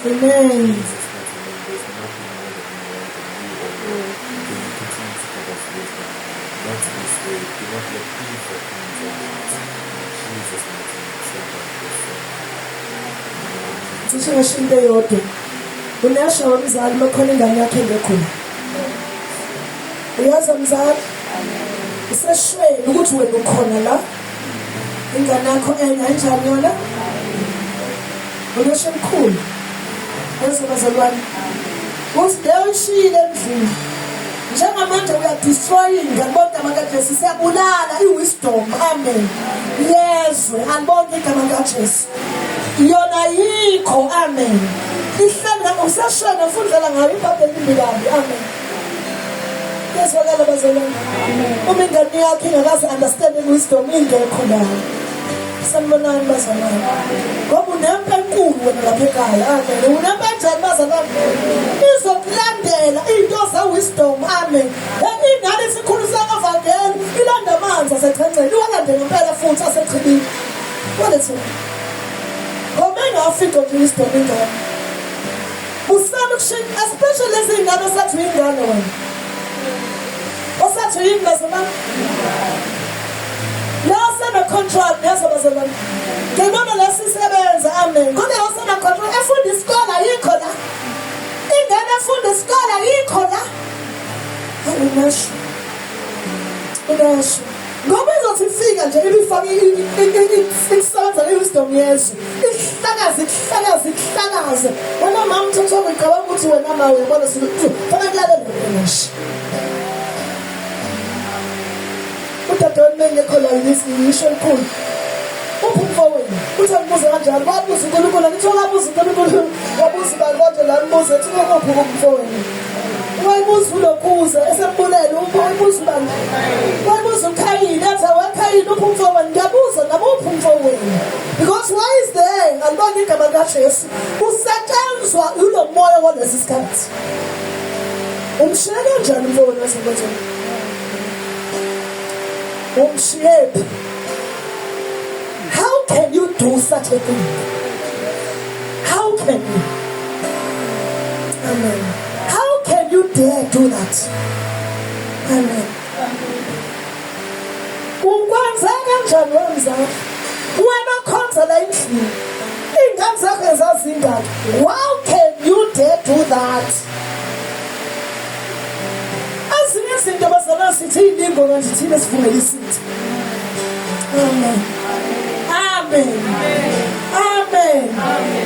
Amen. Sishilo yodwa. Unasho umzali makhona ingane yakhe ngekhona. Uyazi mzali? Useshwele ukuthi wena ukhona la. Ingane yakho enganjani yona? Unasho mkhulu. Yesu bazalwane. Usidewushile endlini. Njengamanje uyadestroy ingane bonke amakaJesu siyabulala iwisdom. Amen. Yezwe alibonke igama likaJesu. Yona yikho. Amen. Ihlala usashona ufundela ngayo iBhayibheli imbilambi. Amen. Yezwakala bazalwane. Uma ingane yakho ingakazi understanding wisdom ingekho la. Sanibonani bazalwane. Ngoba unempe enkulu wena lapha ekhaya. Amen. Unempe enjani bazalwane? Izokulandela into ze-wisdom. Amen. Ingane isikhulu sakavangeli ilanda amanzi asechanceni. Iwalande ngempela futhi asechibini. Walethe. Ngoba engafika nje wisdom ingane. Usana ukushintsha, especially lezi ingane osathi uyingane wena. Osathi uyini bazalwane? Contract yazo bazalwane. Ngibona la sisebenza. Amen. Kule osana contract efunda isikole yikho la. Ingane efunda isikole yikho la. Unasho. Ngoba izothi ifika nje ibifake isebenza iwisdom yesu. Ihlakaze. Wena mama mthetho ngicabanga ukuthi wena mawe yabona sithi fana kulalele unasho. Utadone ngekhola ngisho ikhulu. Uphupho wena. Uthi angibuze kanjani? Wabuza uNkulunkulu, ngithola abuza uNkulunkulu. Wabuza bantu la mbuze ethi ngokuphi uphupho wena. Wayibuza ulokuza esembulele uyibuza bani. Wayibuza uKhayini athi waKhayini uphupho wena. Ngiyabuza nabo uphupho wena. Because why is there? Alibona igama likaJesu. Usetshenzwa ulo moya walesi sikhathi. Umshiyele kanjani umfo wena wasebenza? How can you do such a thing? How can you? Amen. How can you dare do that? Amen. Ukwenza kanjani wemzala? Wena khonza la endlini. Ingane zakho ezazingaki. How can you dare do that? Izinto bazalwane sithi ilingo manje thina sivumela isithi. Amen.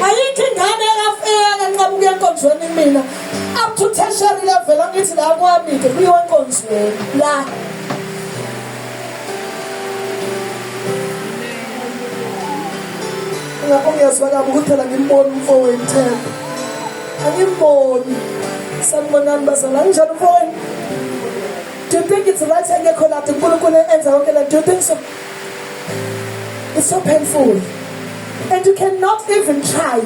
Ayikho ingane engafika nqabuke enkonzweni mina up to tertiary level angithi la kwami ke kuyiwe enkonzweni la. Ngiyazwakala ukuthi phela ngimbona umfowenu Themba. Angimboni. Sanibonani bazalwane njani umfowenu? Do you think it's right to get called out to Kulukule and Zawakela? Do you think so? It's so painful. And you cannot even try.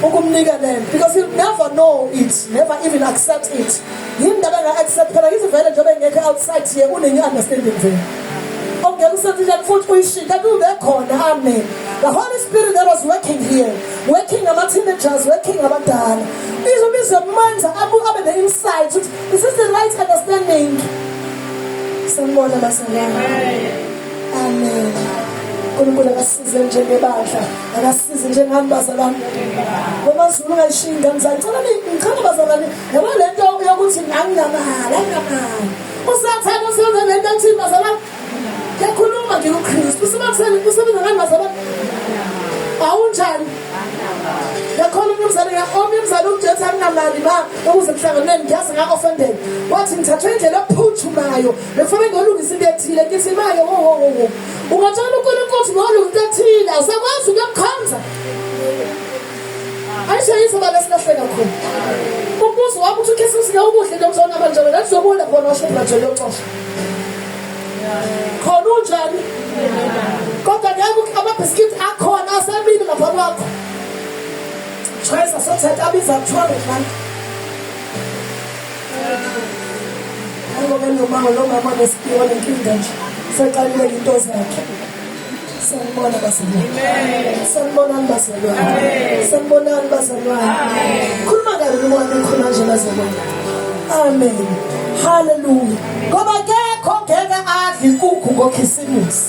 Because you'll never know it, never even accept it. You never accept it. He's a very job and outside here, only understanding thing. Okay, amen. The Holy Spirit that was working here, working about teenagers, working about done. These are minds are up the inside. Is this the right understanding? Someone of us, amen. Kunkulu akasize njengebandla akasize njengambazalwane ngoba ngalishinga ngizayicela ngicela bazalwane yabo lento yokuthi anginamali usathana usebenza lento ethi bazalwane yakhuluma ngikuKristu usebenza ngani bazalwane awunjani yakhuluma omnumzane uJesu anginamali ma ukuze mhlanganweni ngiyazi nga-offended wathi ngithathwe indlela ephuthumayo bekufanele ngiyolungisa into ethile ngithi maye wo ungatshela uNkulunkulu ukuthi ngiyolunga into ethile awusakwazi ukuyamkhonza ayishayisa bala silahleka khona umbuzo wami uthi ukhesisi ngawubuhle nomzona kanjalo nathi zobona khona washobula nje locosha khona unjani kodwa ngeke amabhiskithi akhona asemini lapha kwakho choice asothathe abiza 200 rand ngoba nomama besipiwa lenkinga nje seqalile into zakhe sanibona baselwane sanibonani baselwane sanibonani baselwane khuluma kabi nomama khona nje baselwane amen hallelujah ngoba kekho ngeke adli inkukhu ngokhisimusi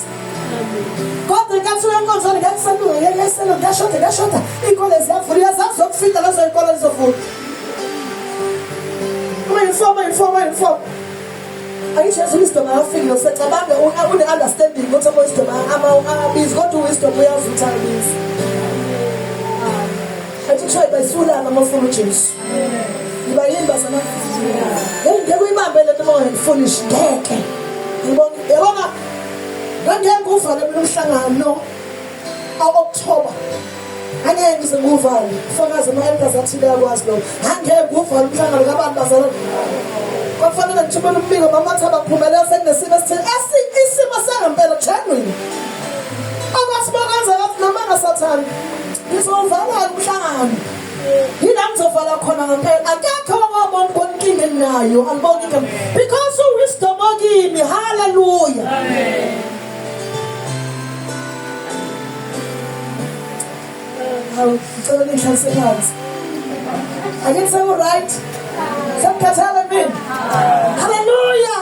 kodwa nkathula enkonzweni ngakusanduka ngekeselo ngashota inkolo ziyavula yazazi zokufika lezo inkolo zizovula inform ayishezi wisdom ayafika usecabanga une-understanding ukuthi ama-wisdom amabizi kodwa uwisdom uyazi ukuthi abizi athi kuthiwa bayisulana amafuna ujesu yiba yini bazana ngeke uyibambe lento uma ungayifunishi ngeke yabona ngangeke uvale mina umhlangano October angeke ngize nguvale fakazi ama-elders athile akwazi lo angeke uvale umhlangano kabantu bazana kwafanele ngithumele umbiko mamathi abaphumelela sekunesimo esithile isimo sangempela genuine abathi bakwenza kathi noma ngasathani ngizovala umhlangano yini angizovala khona ngempela akekho ongabona konkinga enginayo angiboni inkinga because uwisdom okimi hallelujah amen ngicela nihlalise phansi ake say all right Hallelujah.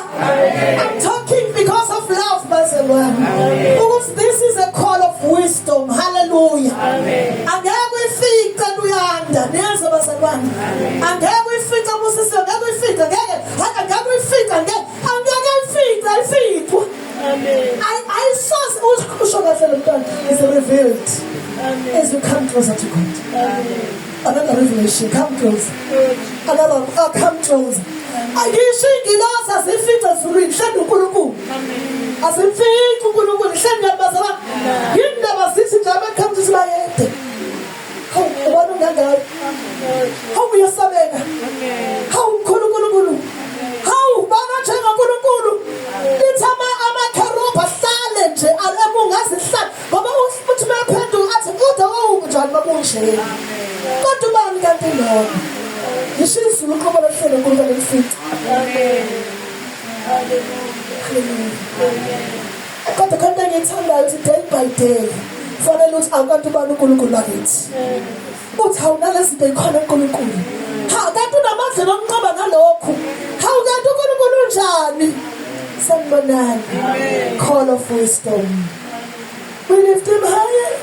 I'm talking because of love, because this is a call of wisdom. Hallelujah. And every feet that we are under, there's a bazalwane. And every feet of Moses, every feet again, and every feet again, and every feet. I saw is revealed as we come closer to God. Another revelation, come close. Come close. I guess she knows as if it is real. Send Ukuluku. As if it Ukuluku, send your Bazara. You never see it, come to my head. How we are Sabena? How Kulukulu? How Banachana Kulukulu? It's a Karopa silent and among us is sad. But I was put my pen to ask what the old John Mabushi. Go to man, get to know. You should see look over the field and go to the feet. I got to come down and turn out day by day. For the looks, I'm going to buy the Kuluku. But how does they call it Kuluku? How that do the master don't come and look? How that do Kuluku? Someone call of wisdom. We lift him higher.